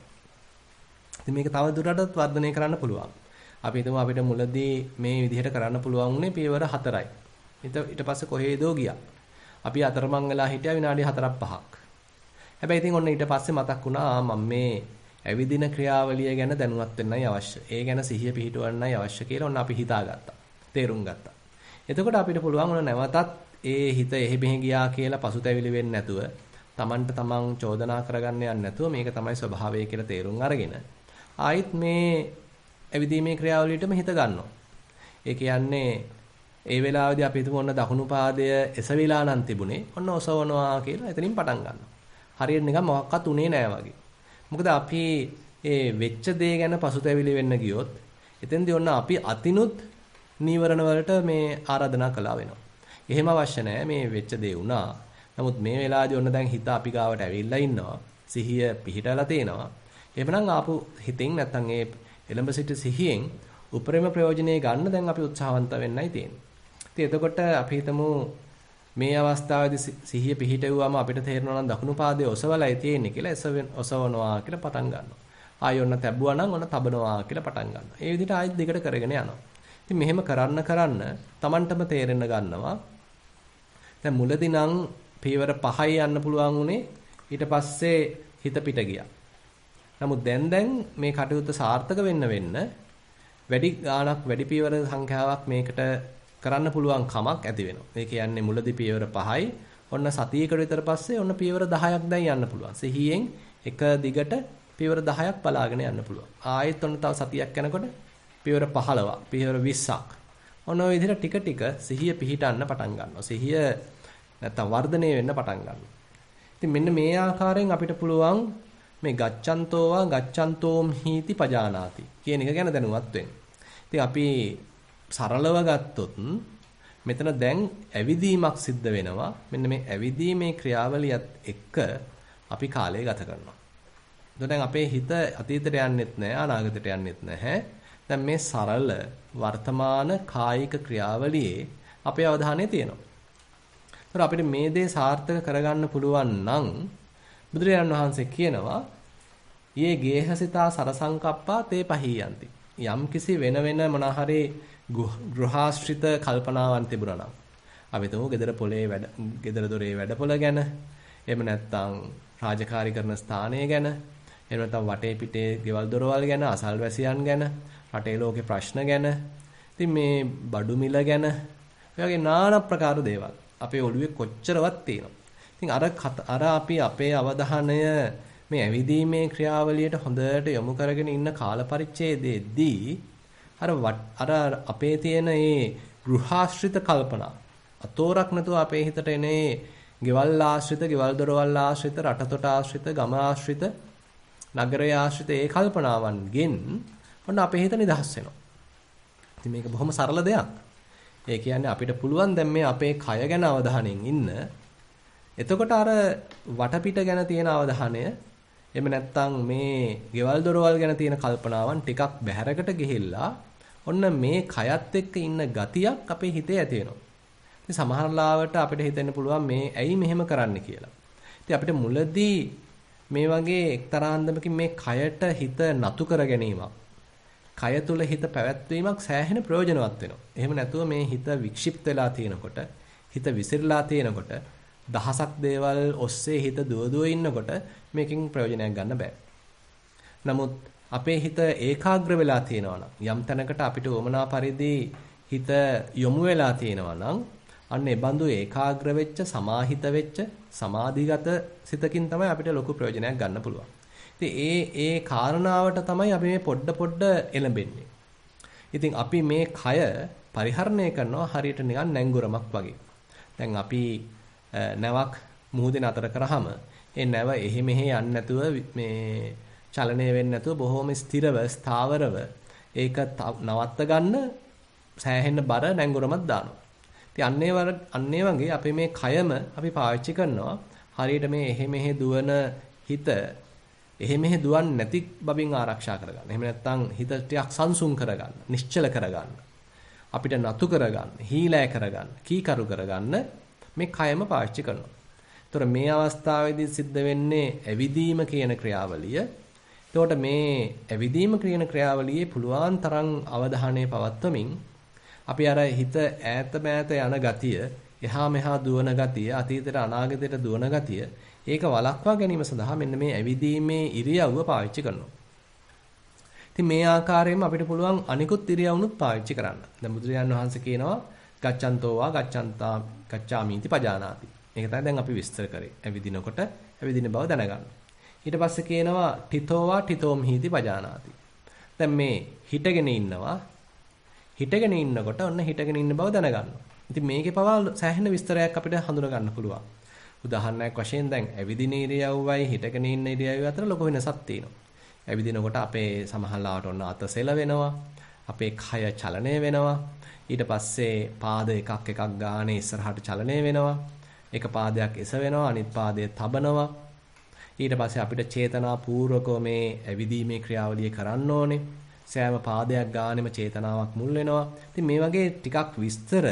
ඉතින් මේක තව දුරටත් වර්ධනය කරන්න පුළුවන්. අපි හිතමු අපිට මුලදී මේ විදිහට කරන්න පුළුවන් උනේ පියවර 4යි. ඊට පස්සේ කොහෙදෝ ගියා. අපි අතරමං වෙලා හිටියා විනාඩි 4ක් 5ක්. හැබැයි ඉතින් ඔන්න ඊට පස්සේ මතක් වුණා මම මේ ඇවිදින ක්‍රියාවලිය ගැන දැනුවත් වෙන්නයි අවශ්‍ය. ඒ ගැන සිහිය පිහිටවන්නයි අවශ්‍ය කියලා ඔන්න අපි හිතාගත්තා. තේරුම් ගත්තා. එතකොට අපිට පුළුවන් ඔන්න නැවතත් ඒ හිත එහෙ මෙහෙ ගියා කියලා පසුතැවිලි වෙන්නේ නැතුව තමන්ට තමන් චෝදනා කරගන්න යන්නේ නැතුව මේක තමයි ස්වභාවය කියලා තේරුම් අරගෙන ආයිත් මේ ඇවිදීමේ ක්‍රියාවලියටම හිත ගන්නවා. ඒ කියන්නේ ඒ වෙලාවේදී අපි හිතමු ඔන්න දකුණු පාදය එසවිලා නම් තිබුණේ. ඔන්න ඔසවනවා කියලා එතනින් පටන් ගන්නවා. හරියට නිකන් මොකක්වත් උනේ නැහැ වගේ. මොකද අපි ඒ වෙච්ච දේ ගැන පසුතැවිලි වෙන්න ගියොත් එතෙන්දී ඔන්න අපි අතිනුත් නීවරණ වලට මේ ආරාධනා කළා වෙනවා. එහෙම අවශ්‍ය නැහැ. මේ වෙච්ච දේ වුණා. නමුත් මේ වෙලාවේදී ඔන්න දැන් හිත අපි ගාවට ඇවිල්ලා ඉන්නවා. සිහිය පිහිටලා තේනවා. එහෙමනම් ආපු හිතින් නැත්තම් ඒ එළඹ සිට සිහියෙන් උපරිම ප්‍රයෝජනෙ ගන්න දැන් අපි උත්සාහවන්ත වෙන්නයි තියෙන්නේ. ඉතින් එතකොට අපි හිතමු මේ අවස්ථාවේදී සිහිය පිහිටෙව්වම අපිට තේරෙනවා නම් දකුණු පාදයේ ඔසවලයි තියෙන්නේ කියලා ඔසවනවා කියලා පටන් ගන්නවා. ආයෙ ඔන්න තැබුවා නම් ඔන්න තබනවා කියලා පටන් ගන්නවා. ඒ විදිහට ආයෙත් දිගට කරගෙන යනවා. ඉතින් මෙහෙම කරන්න Tamanටම තේරෙන්න ගන්නවා. දැන් මුලදී නම් පියවර 5යි යන්න පුළුවන් උනේ. ඊට පස්සේ හිත පිට ගියා. නමුත් දැන් මේ කටයුත්ත සාර්ථක වෙන්න වැඩි ගාණක් වැඩි පියවර සංඛ්‍යාවක් මේකට කරන්න පුළුවන් කමක් ඇති වෙනවා. ඒ කියන්නේ මුලදී පියවර 5යි ඔන්න සතියකට විතර පස්සේ ඔන්න පියවර 10ක් දැන් යන්න පුළුවන්. සිහියෙන් එක දිගට පියවර 10ක් බලාගෙන යන්න පුළුවන්. ආයෙත් ඔන්න තව සතියක් යනකොට පියවර 15ක්, පියවර 20ක්. ඔන්න ඔය විදිහට ටික ටික සිහිය පිහිටන්න පටන් ගන්නවා. සිහිය නැත්තම් වර්ධනය වෙන්න පටන් ගන්නවා. ඉතින් මෙන්න මේ ආකාරයෙන් අපිට පුළුවන් මේ ගච්ඡන්තෝවා ගච්ඡන්තෝම් හීති පජානාති කියන එක ගැන දැනුවත් වෙන්න. ඉතින් අපි සරලව ගත්තොත් මෙතන දැන් ඇවිදීමක් සිද්ධ වෙනවා. මෙන්න මේ ඇවිදීමේ ක්‍රියාවලියත් එක්ක අපි කාලය ගත කරනවා. දැන් අපේ හිත අතීතයට යන්නෙත් නැහැ, අනාගතයට යන්නෙත් නැහැ. දැන් මේ සරල වර්තමාන කායික ක්‍රියාවලියේ අපේ අවධානය තියෙනවා. ඒතර අපිට මේ දේ සාර්ථක කරගන්න පුළුවන් නම් බුදුරජාණන් වහන්සේ කියනවා "යේ ගේහසිතා සරසංකප්පා තේ පහීයන්ති." යම් කිසි වෙන මොනහරි ගෘහාශ්‍රිත කල්පනාවන් තිබුණා නම් අපි තුමු ගෙදර දොරේ වැඩපොළ ගැන, එහෙම නැත්නම් රාජකාරී කරන ස්ථානය ගැන, එහෙම නැත්නම් වටේ පිටේ ගෙවල් දොරවල් ගැන, අසල්වැසියන් ගැන, රටේ ලෝකේ ප්‍රශ්න ගැන, ඉතින් මේ බඩු මිල ගැන, ඒ වගේ নানা ප්‍රකාර දේවල් අපේ ඔළුවේ කොච්චරවත් තියෙනවා. ඉතින් අර අපි අපේ අවධානය මේ ඇවිදීමේ ක්‍රියාවලියට හොඳට යොමු කරගෙන ඉන්න කාල පරිච්ඡේදයේදී අර අපේ තියෙන මේ ගෘහාශ්‍රිත කල්පනා අතෝරක් නැතුව අපේ හිතට එනේ ගෙවල් ආශ්‍රිත, ගෙවල් දොරවල් ආශ්‍රිත, රටතොට ආශ්‍රිත, ගම ආශ්‍රිත, නගරය ආශ්‍රිත ඒ කල්පනාවන්ගෙන් ඔන්න අපේ හිත නිදහස් වෙනවා. ඉතින් මේක බොහොම සරල දෙයක්. ඒ කියන්නේ අපිට පුළුවන් දැන් මේ අපේ කය ගැන අවධානයෙන් ඉන්න. එතකොට අර වටපිට ගැන තියෙන අවධානය එහෙම නැත්නම් මේ ගෙවල් දොරවල් ගැන තියෙන කල්පනාවන් ටිකක් බැහැරකට ගිහිල්ලා ඔන්න මේ කයත් එක්ක ඉන්න ගතියක් අපේ හිතේ ඇති වෙනවා. ඉතින් සමහර ලාවට අපිට හිතෙන්න පුළුවන් මේ ඇයි මෙහෙම කරන්නේ කියලා. ඉතින් අපිට මුලදී මේ වගේ එක්තරා අන්දමකින් මේ කයට හිත නතු කර ගැනීමක්, කය තුල හිත පැවැත්වීමක් සෑහෙන ප්‍රයෝජනවත් වෙනවා. එහෙම නැතුව මේ හිත වික්ෂිප්ත වෙලා තියෙනකොට, හිත විසිරලා තියෙනකොට, දහසක් දේවල් ඔස්සේ හිත දුව ඉන්නකොට මේකෙන් ප්‍රයෝජනයක් ගන්න බෑ. නමුත් අපේ හිත ඒකාග්‍ර වෙලා තියෙනවා නම්, යම් තැනකට අපිට උවමනා පරිදි හිත යොමු වෙලා තියෙනවා නම්, අන්න ඒ බඳු ඒකාග්‍ර වෙච්ච, සමාහිත වෙච්ච, සමාධිගත සිතකින් තමයි අපිට ලොකු ප්‍රයෝජනයක් ගන්න පුළුවන්. ඉතින් ඒ කාරණාවට තමයි අපි මේ පොඩ එළඹෙන්නේ. ඉතින් අපි මේ කය පරිහරණය කරනවා හරියට නිකන් නැංගුරමක් වගේ. දැන් අපි නැවක් මුහුදේ නතර කරාම ඒ නැව එහෙ මෙහෙ යන්නේ නැතුව මේ චලනය වෙන්නේ නැතුව බොහොම ස්ථිරව, ස්ථාවරව ඒක නවත්ත ගන්න සෑහෙන බර නැංගුරමක් දානවා. ඉතින් අන්නේ වගේ අපි මේ කයම අපි පාවිච්චි කරනවා හරියට මේ එහෙ මෙහෙ දුවන හිත එහෙ මෙහෙ දුවන්නේ නැති බබින් ආරක්ෂා කරගන්න. එහෙම නැත්නම් හිත ටිකක් සංසුන් කරගන්න, නිශ්චල කරගන්න. අපිට නතු කරගන්න, හීලෑ කරගන්න, කීකරු කරගන්න මේ කයම පාවිච්චි කරනවා. ඒතර මේ අවස්ථාවේදී සිද්ධ වෙන්නේ ඇවිදීම කියන ක්‍රියාවලිය. එතකොට මේ ඇවිදීම කියන ක්‍රියාවලියේ පුළුවන් තරම් අවධානය පවත්වමින් අපි අර හිත ඈත මෑත යන ගතිය, එහා මෙහා දුවන ගතිය, අතීතයට අනාගතයට දුවන ගතිය, ඒක වළක්වා ගැනීම සඳහා මෙන්න මේ ඇවිදීමේ ඉරියව්ව පාවිච්චි කරනවා. ඉතින් මේ ආකාරයෙන්ම අපිට පුළුවන් අනිකුත් ඉරියව්නුත් පාවිච්චි කරන්න. දැන් බුදුරජාණන් වහන්සේ කියනවා ගච්ඡන්තෝවා ගච්ඡාමීති පජානාති. මේක තමයි දැන් අපි විස්තර කරේ. ඇවිදිනකොට ඇවිදින බව දැනගන්න. ඊට පස්සේ කියනවා ඨිතෝවා ඨිතෝම් හීති පජානාති. දැන් මේ හිටගෙන ඉන්නවා. හිටගෙන ඉන්නකොට ඔන්න හිටගෙන ඉන්න බව දැනගන්නවා. ඉතින් මේකේ පවා සෑහෙන විස්තරයක් අපිට හඳුනා ගන්න පුළුවන්. උදාහරණයක් වශයෙන් දැන් ඇවිදින ඉරියව්වයි හිටගෙන ඉන්න ඉරියව්ව අතර ලොකු වෙනසක් තියෙනවා. ඇවිදිනකොට අපේ සමහරලාට ඔන්න අත සෙල වෙනවා. අපේ කය චලනය වෙනවා. ඊට පස්සේ පාද එකක් එකක් ගානේ ඉස්සරහට චලනය වෙනවා. එක පාදයක් එසවෙනවා අනිත් පාදය තබනවා. ඊට පස්සේ අපිට චේතනාපූර්වකව මේ ඇවිදීමේ ක්‍රියාවලිය කරන්න ඕනේ. සෑම පාදයක් ගානෙම චේතනාවක් මුල් වෙනවා. ඉතින් මේ වගේ ටිකක් විස්තර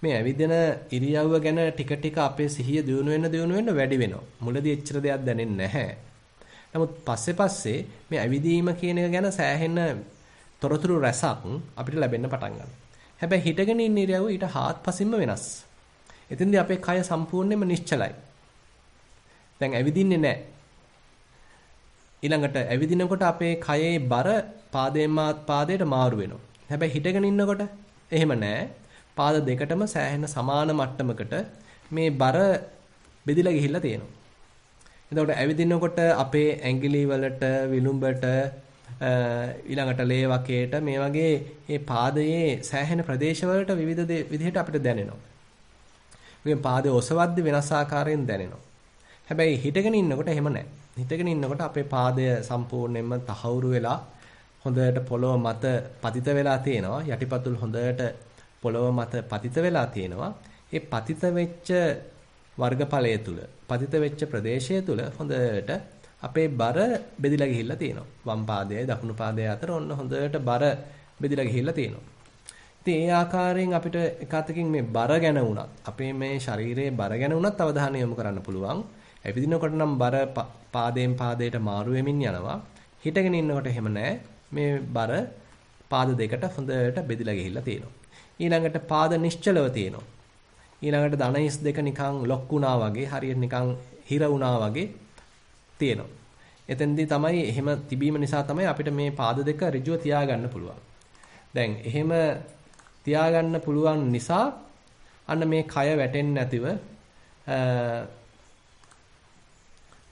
මේ ඇවිදින ඉරියව්ව ගැන ටික ටික අපේ සිහිය දියුණු වෙන්න වැඩි වෙනවා. මුලදී එච්චර දෙයක් දැනෙන්නේ නැහැ. නමුත් පස්සේ මේ ඇවිදීම කියන එක ගැන සෑහෙන තොරතුරු රැසක් අපිට ලැබෙන්න පටන් ගන්නවා. හැබැයි හිටගෙන ඉන්න ඉරියව්ව ඊට හාත්පසින්ම වෙනස්. එතෙන්දී අපේ කය සම්පූර්ණයෙන්ම නිශ්චලයි. දැන් ඇවිදින්නේ නැහැ. ඊළඟට ඇවිදිනකොට අපේ කයේ බර පාදයෙන් පාදයට මාරු වෙනවා. හැබැයි හිටගෙන ඉන්නකොට එහෙම නැහැ. පාද දෙකටම සෑහෙන සමාන මට්ටමකට මේ බර බෙදිලා ගිහිල්ලා තියෙනවා. එතකොට ඇවිදිනකොට අපේ ඇඟිලි වලට විලුඹට ඊළඟට ලේ වකේට මේ වගේ මේ පාදයේ සෑහෙන ප්‍රදේශවලට විවිධ විදිහට අපිට දැනෙනවා. මේ පාදයේ ඔසවද්දි වෙනස් ආකාරයෙන් දැනෙනවා. හැබැයි හිටගෙන ඉන්නකොට එහෙම නැහැ. හිටගෙන ඉන්නකොට අපේ පාදය සම්පූර්ණයෙන්ම තහවුරු වෙලා හොඳට පොළොව මත පතිත වෙලා තියෙනවා. යටිපතුල් හොඳට පොළොව මත පතිත වෙලා තියෙනවා. ඒ පතිත වෙච්ච වර්ගඵලය තුල, පතිත වෙච්ච ප්‍රදේශය තුල හොඳට අපේ බර බෙදිලා ගිහිල්ලා තියෙනවා. වම් පාදයයි දකුණු පාදයයි අතර ඔන්න හොඳට බර බෙදිලා ගිහිල්ලා තියෙනවා. ඉතින් ඒ ආකාරයෙන් අපිට එක අතකින් මේ බර ගැන වුණත්, අපේ මේ ශරීරයේ බර ගැන වුණත් අවධානය යොමු කරන්න පුළුවන්. ඇවිදිනකොට නම් බර පාදයෙන් පාදයට මාරු වෙමින් යනවා. හිටගෙන ඉන්නකොට එහෙම නැහැ. මේ බර පාද දෙකට හොඳට බෙදිලා ගිහිල්ලා තියෙනවා. ඊළඟට පාද නිශ්චලව තියෙනවා. ඊළඟට දණහිස් දෙක නිකන් ලොක් වුණා වගේ, හරියට නිකන් හිර වුණා වගේ තියෙනවා. එතෙන්දී තමයි එහෙම තිබීම නිසා තමයි අපිට මේ පාද දෙක ඍජුව තියාගන්න පුළුවන්. දැන් එහෙම තියාගන්න පුළුවන් නිසා අන්න මේ කය වැටෙන්නේ නැතිව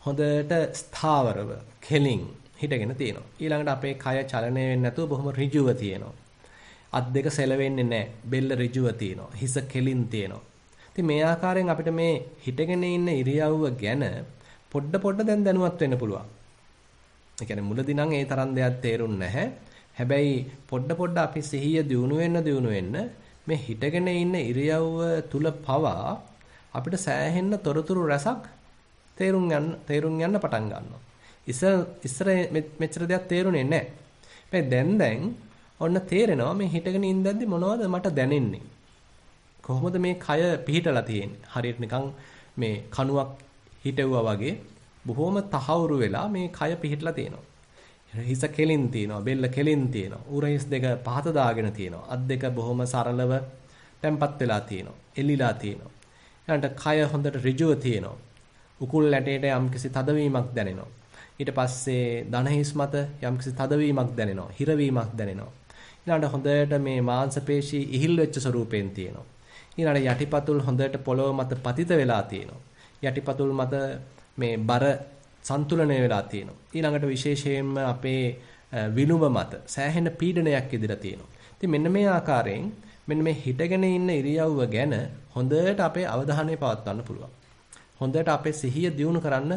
හොඳට ස්ථාවරව කෙලින් හිටගෙන තියෙනවා. ඊළඟට අපේ කය චලනය වෙන්නේ නැතුව බොහොම ඍජුව තියෙනවා. අත් දෙක සෙලවෙන්නේ නැහැ. බෙල්ල ඍජුව තියෙනවා. හිස කෙලින් තියෙනවා. ඉතින් මේ ආකාරයෙන් අපිට මේ හිටගෙන ඉන්න ඉරියව්ව ගැන පොඩ දැන් දැනුවත් වෙන්න පුළුවන්. ඒ කියන්නේ මුලදී නම් ඒ තරම් දෙයක් තේරුන්නේ නැහැ. හැබැයි පොඩ අපි සිහිය දියුණු වෙන්න මේ හිටගෙන ඉන්න ඉරියව්ව තුල පවා අපිට සෑහෙන්න තොරතුරු රසක් තේරුම් යන්න පටන් ගන්නවා. ඉස්සර මෙච්චර දෙයක් තේරුනේ නැහැ. හැබැයි දැන් ඔන්න තේරෙනවා මේ හිටගෙන ඉඳද්දි මොනවද මට දැනෙන්නේ? කොහොමද මේ කය පිහිටලා තියෙන්නේ? හරියට නිකන් මේ කණුවක් හිටෙව්වා වගේ බොහොම තහවුරු වෙලා මේ කය පිහිටලා තියෙනවා. හිස කෙලින් තියෙනවා, බෙල්ල කෙලින් තියෙනවා, උරහිස් දෙක පහත දාගෙන තියෙනවා. අත් දෙක බොහොම සරලව තැම්පත් වෙලා තියෙනවා, එල්ලිලා තියෙනවා. ඊළඟට කය හොඳට ඍජුව තියෙනවා. උකුල් ඇටේට යම්කිසි තදවීමක් දැනෙනවා. ඊට පස්සේ දණහිස් මත යම්කිසි තදවීමක් දැනෙනවා, හිරවීමක් දැනෙනවා. ඊළඟට හොඳට මේ මාංශ පේශී ඉහිල් වෙච්ච ස්වරූපයෙන් තියෙනවා. ඊළඟට යටිපතුල් හොඳට පොළොව මත පතිත වෙලා තියෙනවා. යටිපතුල් මත මේ බර සන්තුලනය වෙලා තියෙනවා. ඊළඟට විශේෂයෙන්ම අපේ විලුඹ මත සෑහෙන පීඩනයක් ඉදිරිය තියෙනවා. ඉතින් මෙන්න මේ ආකාරයෙන් මෙන්න මේ හිටගෙන ඉන්න ඉරියව්ව ගැන හොඳට අපේ අවධානය පවත්වන්න පුළුවන්. හොඳට අපේ සිහිය දියුණු කරන්න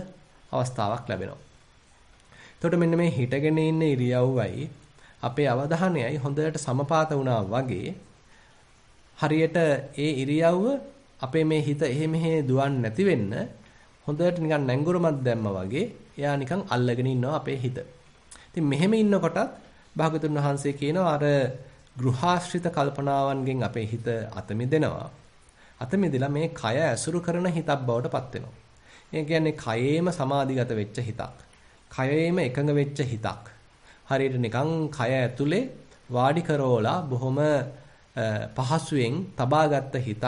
අවස්ථාවක් ලැබෙනවා. එතකොට මෙන්න මේ හිටගෙන ඉන්න ඉරියව්වයි අපේ අවධානයයි හොඳට සමපාත වුණා වගේ හරියට ඒ ඉරියව්ව අපේ මේ හිත එහෙ මෙහෙ දුවන්නේ නැති වෙන්න හොඳට නිකන් නැංගුරමක් දැම්මා වගේ එයා නිකන් අල්ලගෙන ඉන්නවා අපේ හිත. ඉතින් මෙහෙම ඉන්නකොටත් භාගතුන් වහන්සේ කියනවා අර ගෘහාශ්‍රිත කල්පනාවන්ගෙන් අපේ හිත අත මිදෙනවා. අත මිදලා මේ කය ඇසුරු කරන හිතක් බවට පත් වෙනවා. ඒ කියන්නේ කයේම සමාධිගත වෙච්ච හිතක්. කයේම එකඟ වෙච්ච හිතක්. හරියට නිකන් කය ඇතුලේ වාඩි කරවලා බොහොම පහසුවෙන් තබාගත්ත හිතක්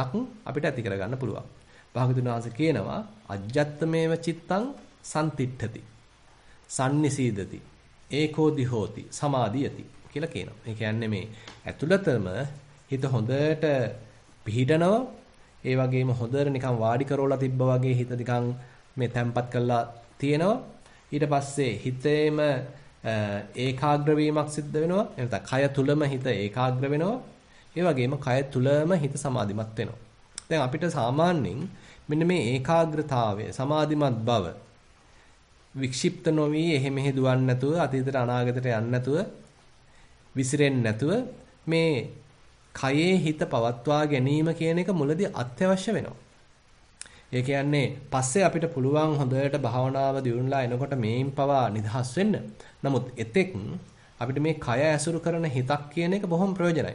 අපිට ඇති කරගන්න පුළුවන්. භාගතුන් වහන්සේ කියනවා අජ්ජත්තමේව චිත්තං සම්තිට්ඨති. සම්නිසීදති. ඒකෝදි හෝති සමාධියති කියලා කියනවා. ඒ කියන්නේ මේ ඇතුළතම හිත හොඳට පිහිටනවා. ඒ වගේම හොඳට නිකන් වාඩි කරවලා තිබ්බා වගේ හිත නිකන් මේ තැම්පත් කරලා තියෙනවා. ඊට පස්සේ හිතේම ඒකාග්‍ර වීමක් සිද්ධ වෙනවා. එනත කය තුලම හිත ඒකාග්‍ර වෙනවා. ඒ වගේම කය තුලම හිත සමාධිමත් වෙනවා. දැන් අපිට සාමාන්‍යයෙන් මෙන්න මේ ඒකාග්‍රතාවය, සමාධිමත් බව වික්ෂිප්ත නොවි එහෙ මෙහෙ දුවන්නේ නැතුව අතීතයට අනාගතයට යන්නේ නැතුව විසිරෙන්නේ නැතුව මේ කයේ හිත පවත්වා ගැනීම කියන එක මුලදී අත්‍යවශ්‍ය වෙනවා. ඒ කියන්නේ පස්සේ අපිට පුළුවන් හොඳට භාවනාව දියුණුලා එනකොට මේන් පවා නිදහස් වෙන්න. නමුත් එතෙක් අපිට මේ කය ඇසුරු කරන හිතක් කියන එක බොහොම ප්‍රයෝජනයි.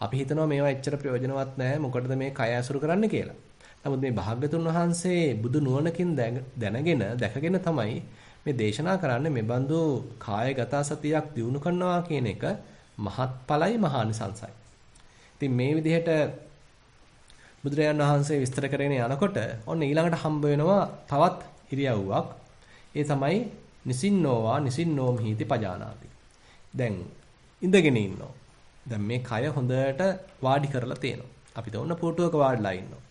අපි හිතනවා මේවා එච්චර ප්‍රයෝජනවත් නැහැ මොකටද මේ කය ඇසුරු කරන්න කියලා. නමුත් මේ භාග්‍යතුන් වහන්සේ බුදු නුවණකින් දැනගෙන දැකගෙන තමයි මේ දේශනා කරන්නේ මේ බඳු කායගත සතියක් දියුණු කරනවා කියන එක මහත්ඵලයි මහානිසංසයි. ඉතින් මේ විදිහට බුදුරජාණන් වහන්සේ විස්තර කරගෙන යනකොට ඔන්න ඊළඟට හම්බ වෙනවා තවත් ඉරියව්වක්. ඒ තමයි නිසින්නෝවා නිසින්නෝම් හීති පජානාති. දැන් ඉඳගෙන ඉන්නවා. දැන් මේ කය හොඳට වාඩි කරලා තියෙනවා. අපි තෝරන පුටුවක වාඩිලා ඉන්නවා.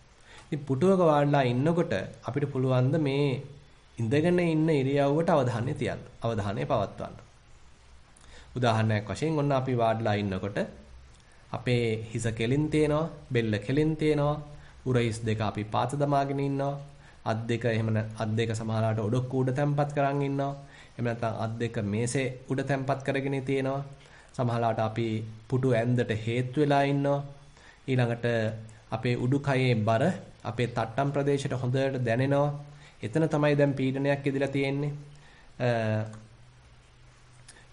ඉතින් පුටුවක වාඩිලා ඉන්නකොට අපිට පුළුවන් ද මේ ඉඳගෙන ඉන්න ඉරියව්වට අවධානය තියන්න. අවධානය පවත්වන්න. උදාහරණයක් වශයෙන් ඔන්න අපි වාඩිලා ඉන්නකොට අපේ හිස කෙලින් තියෙනවා, බෙල්ල කෙලින් තියෙනවා, උරහිස් දෙක අපි පාත දමාගෙන ඉන්නවා. අත් දෙක අත් දෙක සමහරවිට ඔඩොක්ක උඩ තැම්පත් කරන් ඉන්නවා. එහෙම නැත්නම් අත් දෙක මේසේ උඩ තැම්පත් කරගෙන තියෙනවා. සමහරවිට අපි පුටු ඇන්දට හේතු වෙලා ඉන්නවා. ඊළඟට අපේ උඩුකයේ බර අපේ තට්ටම් ප්‍රදේශයට හොඳට දැනෙනවා. එතන තමයි දැන් පීඩනයක් ඉදලා තියෙන්නේ.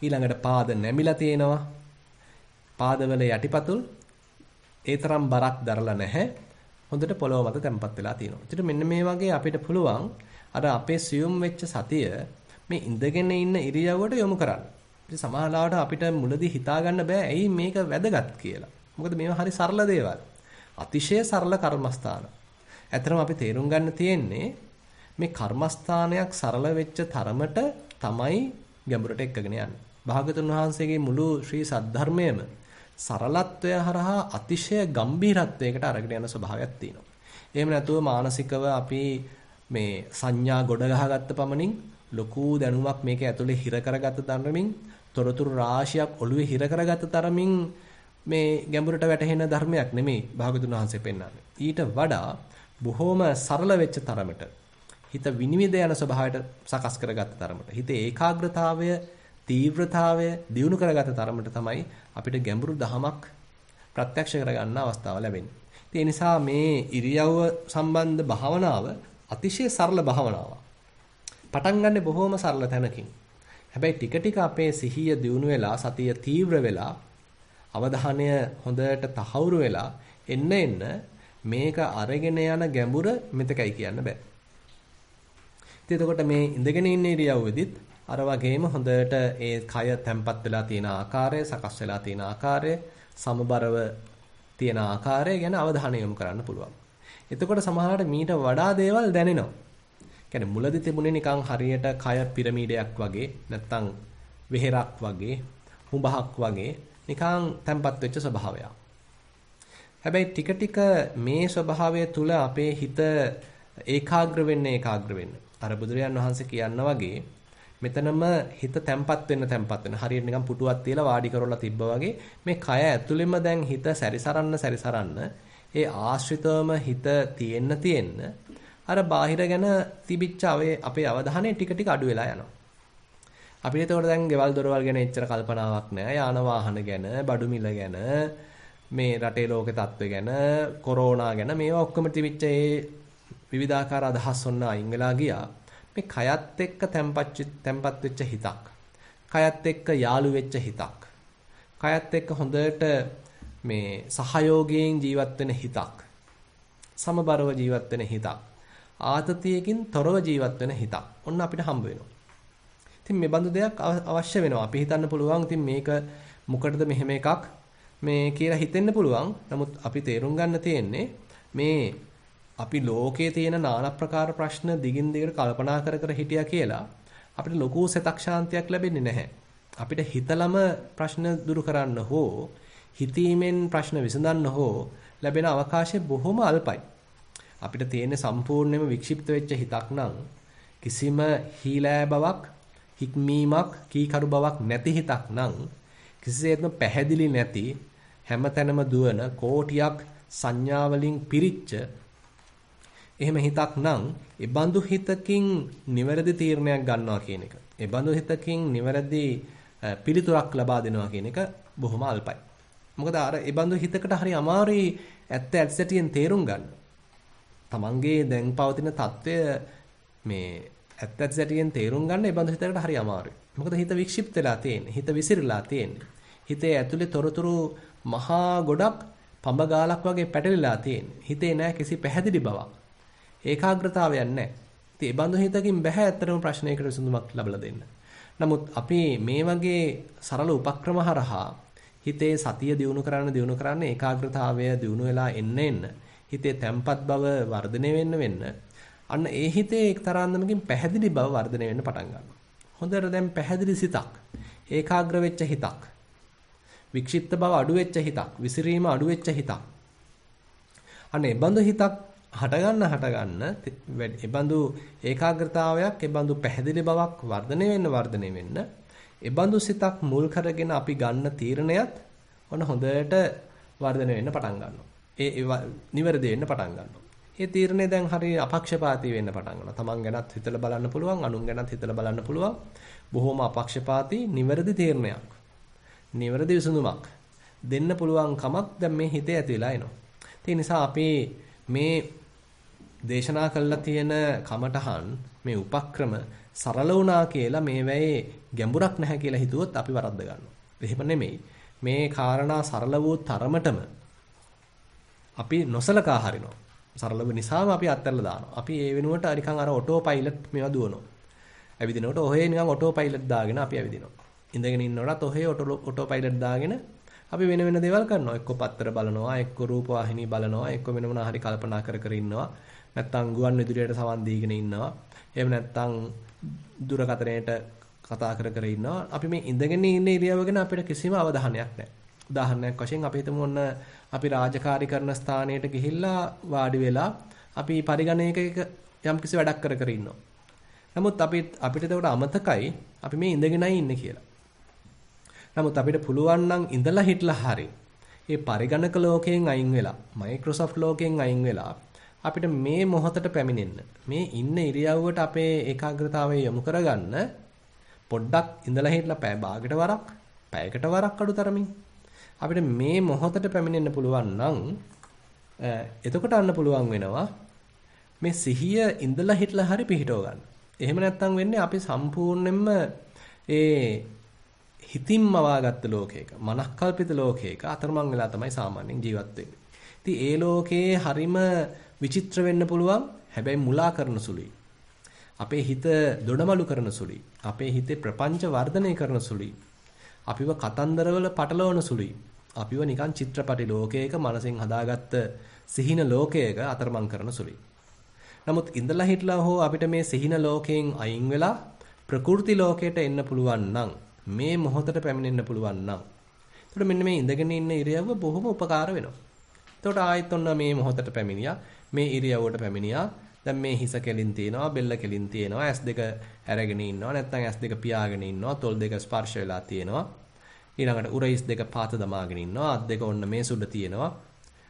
ඊළඟට පාද නැමිලා තියෙනවා. පාදවල යටිපතුල් ඒ තරම් බරක් දරලා නැහැ. හොඳට පොළොව මත තැම්පත් වෙලා තියෙනවා. ඒකට මෙන්න මේ වගේ අපිට පුළුවන් අර අපේ සියුම් වෙච්ච සතිය මේ ඉඳගෙන ඉන්න ඉරියව්වට යොමු කරන්න. ඉතින් සමහරවිට අපිට මුලදී හිතා ගන්න බෑ ඇයි මේක වැදගත් කියලා. මොකද මේවා හරි සරල දේවල්. අතිශය සරල කර්මස්ථාන. ඇත්තටම අපි තේරුම් ගන්න තියෙන්නේ මේ කර්මස්ථානයක් සරල වෙච්ච තරමට තමයි ගැඹුරට එක්කගෙන යන්නේ. භාගතුන් වහන්සේගේ මුළු ශ්‍රී සද්ධර්මයේම සරලත්වය හරහා අතිශය ගම්භීරත්වයකට අරගෙන යන ස්වභාවයක් තියෙනවා. එහෙම නැතුව මානසිකව අපි මේ සංඥා ගොඩ ගහගත්ත පමණින් ලොකු දැනුමක් මේක ඇතුලේ හිර කරගත්ත තරමින් තොරතුරු රාශියක් ඔළුවේ හිර කරගත්ත තරමින් මේ ගැඹුරට වැටහෙන ධර්මයක් නෙමෙයි භාගතුන් වහන්සේ පෙන්වන්නේ. ඊට වඩා බොහොම සරල වෙච්ච තරමට හිත විනිවිද යන ස්වභාවයට සකස් කරගත්ත තරමට හිතේ ඒකාග්‍රතාවය තීව්‍රතාවය දියුණු කරගත්ත තරමට තමයි අපිට ගැඹුරු දහමක් ප්‍රත්‍යක්ෂ කරගන්න අවස්ථාව ලැබෙන්නේ. ඒ නිසා මේ ඉරියව්ව සම්බන්ධ භාවනාව අතිශය සරල භාවනාවක්. පටන් ගන්න බොහොම සරල තැනකින්. හැබැයි ටික ටික අපේ සිහිය දියුණු වෙලා සතිය තීව්‍ර වෙලා අවධානය හොඳට තහවුරු වෙලා එන්න මේක අරගෙන යන ගැඹුර මෙතකයි කියන්න බෑ. ඉතින් එතකොට මේ ඉඳගෙන ඉන්න ඉරියව්වෙදිත් අර වගේම හොඳට ඒ කය තැම්පත් වෙලා තියෙන ආකාරය, සකස් වෙලා තියෙන ආකාරය, සමබරව තියෙන ආකාරය ගැන අවධානය යොමු කරන්න පුළුවන්. එතකොට සමහරවිට මීට වඩා දේවල් දැනෙනවා. කියන්නේ මුලදී තිබුණේ නිකන් හරියට කය පිරමීඩයක් වගේ, නැත්තම් වෙහෙරක් වගේ, හුඹහක් වගේ නිකන් තැම්පත් වෙච්ච ස්වභාවයක්. හැබැයි ටික ටික මේ ස්වභාවය තුල අපේ හිත ඒකාග්‍ර වෙන්න අර බුදුරජාන් වහන්සේ කියනවා වගේ මෙතනම හිත තැම්පත් වෙන්න හරියට නිකන් පුටුවක් තියලා වාඩි කරවලා තිබ්බා වගේ මේ කය ඇතුළෙම දැන් හිත සැරිසරන්න ඒ ආශ්‍රිතවම හිත තියෙන්න අර බාහිර ගැන තිබිච්ච අපේ අවධානය ටික ටික අඩු වෙලා යනවා. අපිට ඒතකොට දැන් ගෙවල් දොරවල් ගැන එච්චර කල්පනාවක් නැහැ. යාන වාහන ගැන, බඩු මිල ගැන, මේ රටේ ලෝක තත්ත්වය ගැන, කොරෝනා ගැන මේවා ඔක්කොම තිබිච්ච ඒ විවිධාකාර අදහස් ඔන්න අයින් වෙලා ගියා. මේ කයත් එක්ක තැම්පත් වෙච්ච හිතක්. කයත් එක්ක යාළු වෙච්ච හිතක්. කයත් එක්ක හොඳට මේ සහයෝගයෙන් ජීවත් වෙන හිතක්. සමබරව ජීවත් වෙන හිතක්. ආතතියකින් තොරව ජීවත් වෙන හිතක්. ඔන්න අපිට හම්බ වෙනවා. ඉතින් මේ බඳු දෙයක් අවශ්‍ය වෙනවා. අපි හිතන්න පුළුවන් ඉතින් මේක මොකටද මෙහෙම එකක් මේ කියලා හිතෙන්න පුළුවන්. නමුත් අපි තේරුම් ගන්න තියෙන්නේ මේ අපි ලෝකයේ තියෙන নানা ප්‍රකාර ප්‍රශ්න දිගින් දිගට කල්පනා කර හිටියා කියලා අපිට ලොකු සෙතක් ශාන්තියක් ලැබෙන්නේ නැහැ. අපිට හිතලම ප්‍රශ්න දුරු කරන්න හෝ හිතීමෙන් ප්‍රශ්න විසඳන්න හෝ ලැබෙන අවකාශය බොහොම අල්පයි. අපිට තියෙන සම්පූර්ණයෙන්ම වික්ෂිප්ත වෙච්ච හිතක් නම් කිසිම හීලෑ බවක්, හික්මීමක්, කීකරු බවක් නැති හිතක් නම් කිසිසේත්ම පැහැදිලි නැති, හැමතැනම දුවන කෝටියක් සංඥා වලින් පිරිච්ච එහෙම හිතක් නම් ඒ බඳු හිතකින් නිවැරදි තීරණයක් ගන්නවා කියන එක. ඒ බඳු හිතකින් නිවැරදි පිළිතුරක් ලබා දෙනවා කියන එක බොහොම අල්පයි. මොකද අර ඒ බඳු හිතකට හරි අමාරුයි ඇත්ත ඇත්තටියෙන් තේරුම් ගන්න. තමන්ගේ දැන් පවතින తত্ত্বය මේ ඇත්ත ඇත්තටියෙන් තේරුම් ගන්න ඒ බඳු හිතකට හරි අමාරුයි. මොකද හිත වික්ෂිප්ත වෙලා තියෙන්නේ. හිත විසිරලා තියෙන්නේ. හිතේ ඇතුලේ තොරතුරු මහා ගොඩක් පඹ ගාලක් වගේ පැටලිලා තියෙන්නේ. හිතේ නෑ කිසි පැහැදිලි බවක්. ඒකාග්‍රතාවයක් නැහැ. ඉතින් ඒ බඳු හිතකින් බෑ ඇත්තටම ප්‍රශ්නයකට විසඳුමක් ලබලා දෙන්න. නමුත් අපි මේ වගේ සරල උපක්‍රම හරහා හිතේ සතිය දියුණු කරන්න ඒකාග්‍රතාවය දියුණු වෙලා එන්න හිතේ තැම්පත් බව වර්ධනය වෙන්න අන්න ඒ හිතේ එක්තරා අන්දමකින් පැහැදිලි බව වර්ධනය වෙන්න පටන් ගන්නවා. හොඳට දැන් පැහැදිලි සිතක්, ඒකාග්‍ර වෙච්ච හිතක්, වික්ෂිප්ත බව අඩු වෙච්ච හිතක්, විසිරීම අඩු වෙච්ච හිතක්. අන්න ඒ බඳු හිතක් හටගන්න එබඳු ඒකාග්‍රතාවයක් එබඳු පැහැදිලි බවක් වර්ධනය වෙන්න එබඳු සිතක් මුල් කරගෙන අපි ගන්න තීරණයත් ඔන්න හොඳට වර්ධනය වෙන්න පටන් ගන්නවා. ඒ නිවැරදි වෙන්න පටන් ගන්නවා. ඒ තීරණය දැන් හරිය අපක්ෂපාතී වෙන්න පටන් ගන්නවා. තමන් ගැනත් හිතලා බලන්න පුළුවන්, අනුන් ගැනත් හිතලා බලන්න පුළුවන්. බොහොම අපක්ෂපාතී නිවැරදි තීරණයක්. නිවැරදි විසඳුමක් දෙන්න පුළුවන් කමක් දැන් මේ හිතේ ඇති වෙලා එනවා. ඒ නිසා අපි මේ දේශනා කළා තියෙන කමටහන් මේ උපක්‍රම සරල වුණා කියලා මේ වෙයි ගැඹුරක් නැහැ කියලා හිතුවොත් අපි වරද්ද ගන්නවා. එහෙම නෙමෙයි. මේ කාරණා සරල වූ තරමටම අපි නොසලකා හරිනවා. සරල වූ නිසාම අපි අත්හැරලා දානවා. අපි ඒ වෙනුවට නිකන් අර ඔටෝ පයිලට් මේවා දුවනවා. ඇවිදිනකොට ඔහේ නිකන් ඔටෝ පයිලට් දාගෙන අපි ඇවිදිනවා. ඉඳගෙන ඉන්නකොටත් ඔහේ ඔටෝ පයිලට් දාගෙන අපි වෙන වෙන දේවල් කරනවා. එක්ක පත්තර බලනවා, එක්ක රූපවාහිනී බලනවා, එක්ක වෙන මොනවා හරි කල්පනා කර ඉන්නවා. නැත්තම් ගුවන් විදුලියට සවන් දීගෙන ඉන්නවා. එහෙම නැත්තම් දුරකථනයට කතා කර ඉන්නවා. අපි මේ ඉඳගෙන ඉන්න ඉරියව්ව ගැන අපිට කිසිම අවධානයක් නැහැ. උදාහරණයක් වශයෙන් අපි හිතමු ඔන්න අපි රාජකාරී කරන ස්ථානයට ගිහිල්ලා වාඩි වෙලා අපි පරිගණකයක යම්කිසි වැඩක් කර ඉන්නවා. නමුත් අපිට ඒකට අමතකයි අපි මේ ඉඳගෙනයි ඉන්නේ කියලා. නමුත් අපිට පුළුවන් නම් ඉඳලා හිටලා හරි මේ පරිගණක ලෝකයෙන් අයින් වෙලා මයික්‍රොසොෆ්ට් ලෝකයෙන් අයින් වෙලා අපිට මේ මොහොතට පැමිණෙන්න මේ ඉන්න ඉරියව්වට අපේ ඒකාග්‍රතාවය යොමු කරගන්න පොඩ්ඩක් ඉඳලා හිටලා පැය භාගයට වරක් පැයකට වරක් අඩුතරමින් අපිට මේ මොහොතට පැමිණෙන්න පුළුවන් නම් එතකොට අන්න පුළුවන් වෙනවා මේ සිහිය ඉඳලා හිටලා හරි පිහිටව ගන්න. එහෙම නැත්නම් වෙන්නේ අපි සම්පූර්ණයෙන්ම ඒ හිතින්ම වාගත්ත ලෝකයක මනස්කල්පිත ලෝකයක අතරමං වෙලා තමයි සාමාන්‍යයෙන් ජීවත් වෙන්නේ. ඉතින් ඒ ලෝකයේ හරිම විචිත්‍ර වෙන්න පුළුවන්. හැබැයි මුලා කරන සුළුයි. අපේ හිත දොඩමලු කරන සුළුයි. අපේ හිතේ ප්‍රපංච වර්ධනය කරන සුළුයි. අපිව කතන්දරවල පටලවන සුළුයි. අපිව නිකන් චිත්‍රපටි ලෝකයක මනසෙන් හදාගත්ත සිහින ලෝකයක අතරමං කරන සුළුයි. නමුත් ඉඳලා හිටලා හෝ අපිට මේ සිහින ලෝකයෙන් අයින් වෙලා ප්‍රකෘති ලෝකයට එන්න පුළුවන් නම් මේ මොහොතට පැමිණෙන්න පුළුවන් නම් එතකොට මෙන්න මේ ඉඳගෙන ඉන්න ඉරියව්ව බොහොම උපකාර වෙනවා. එතකොට ආයෙත් ඔන්න මේ මොහොතට පැමිණියා. මේ ඉරියව්වට පැමිණියා. දැන් මේ හිස කෙලින් තියෙනවා, බෙල්ල කෙලින් තියෙනවා, S2 ඇරගෙන ඉන්නවා, නැත්නම් S2 පියාගෙන ඉන්නවා, තොල් දෙක ස්පර්ශ වෙලා තියෙනවා. ඊළඟට උරහිස් දෙක පාත දමාගෙන ඉන්නවා, අත් දෙක ඔන්න මේ සුඩ තියෙනවා.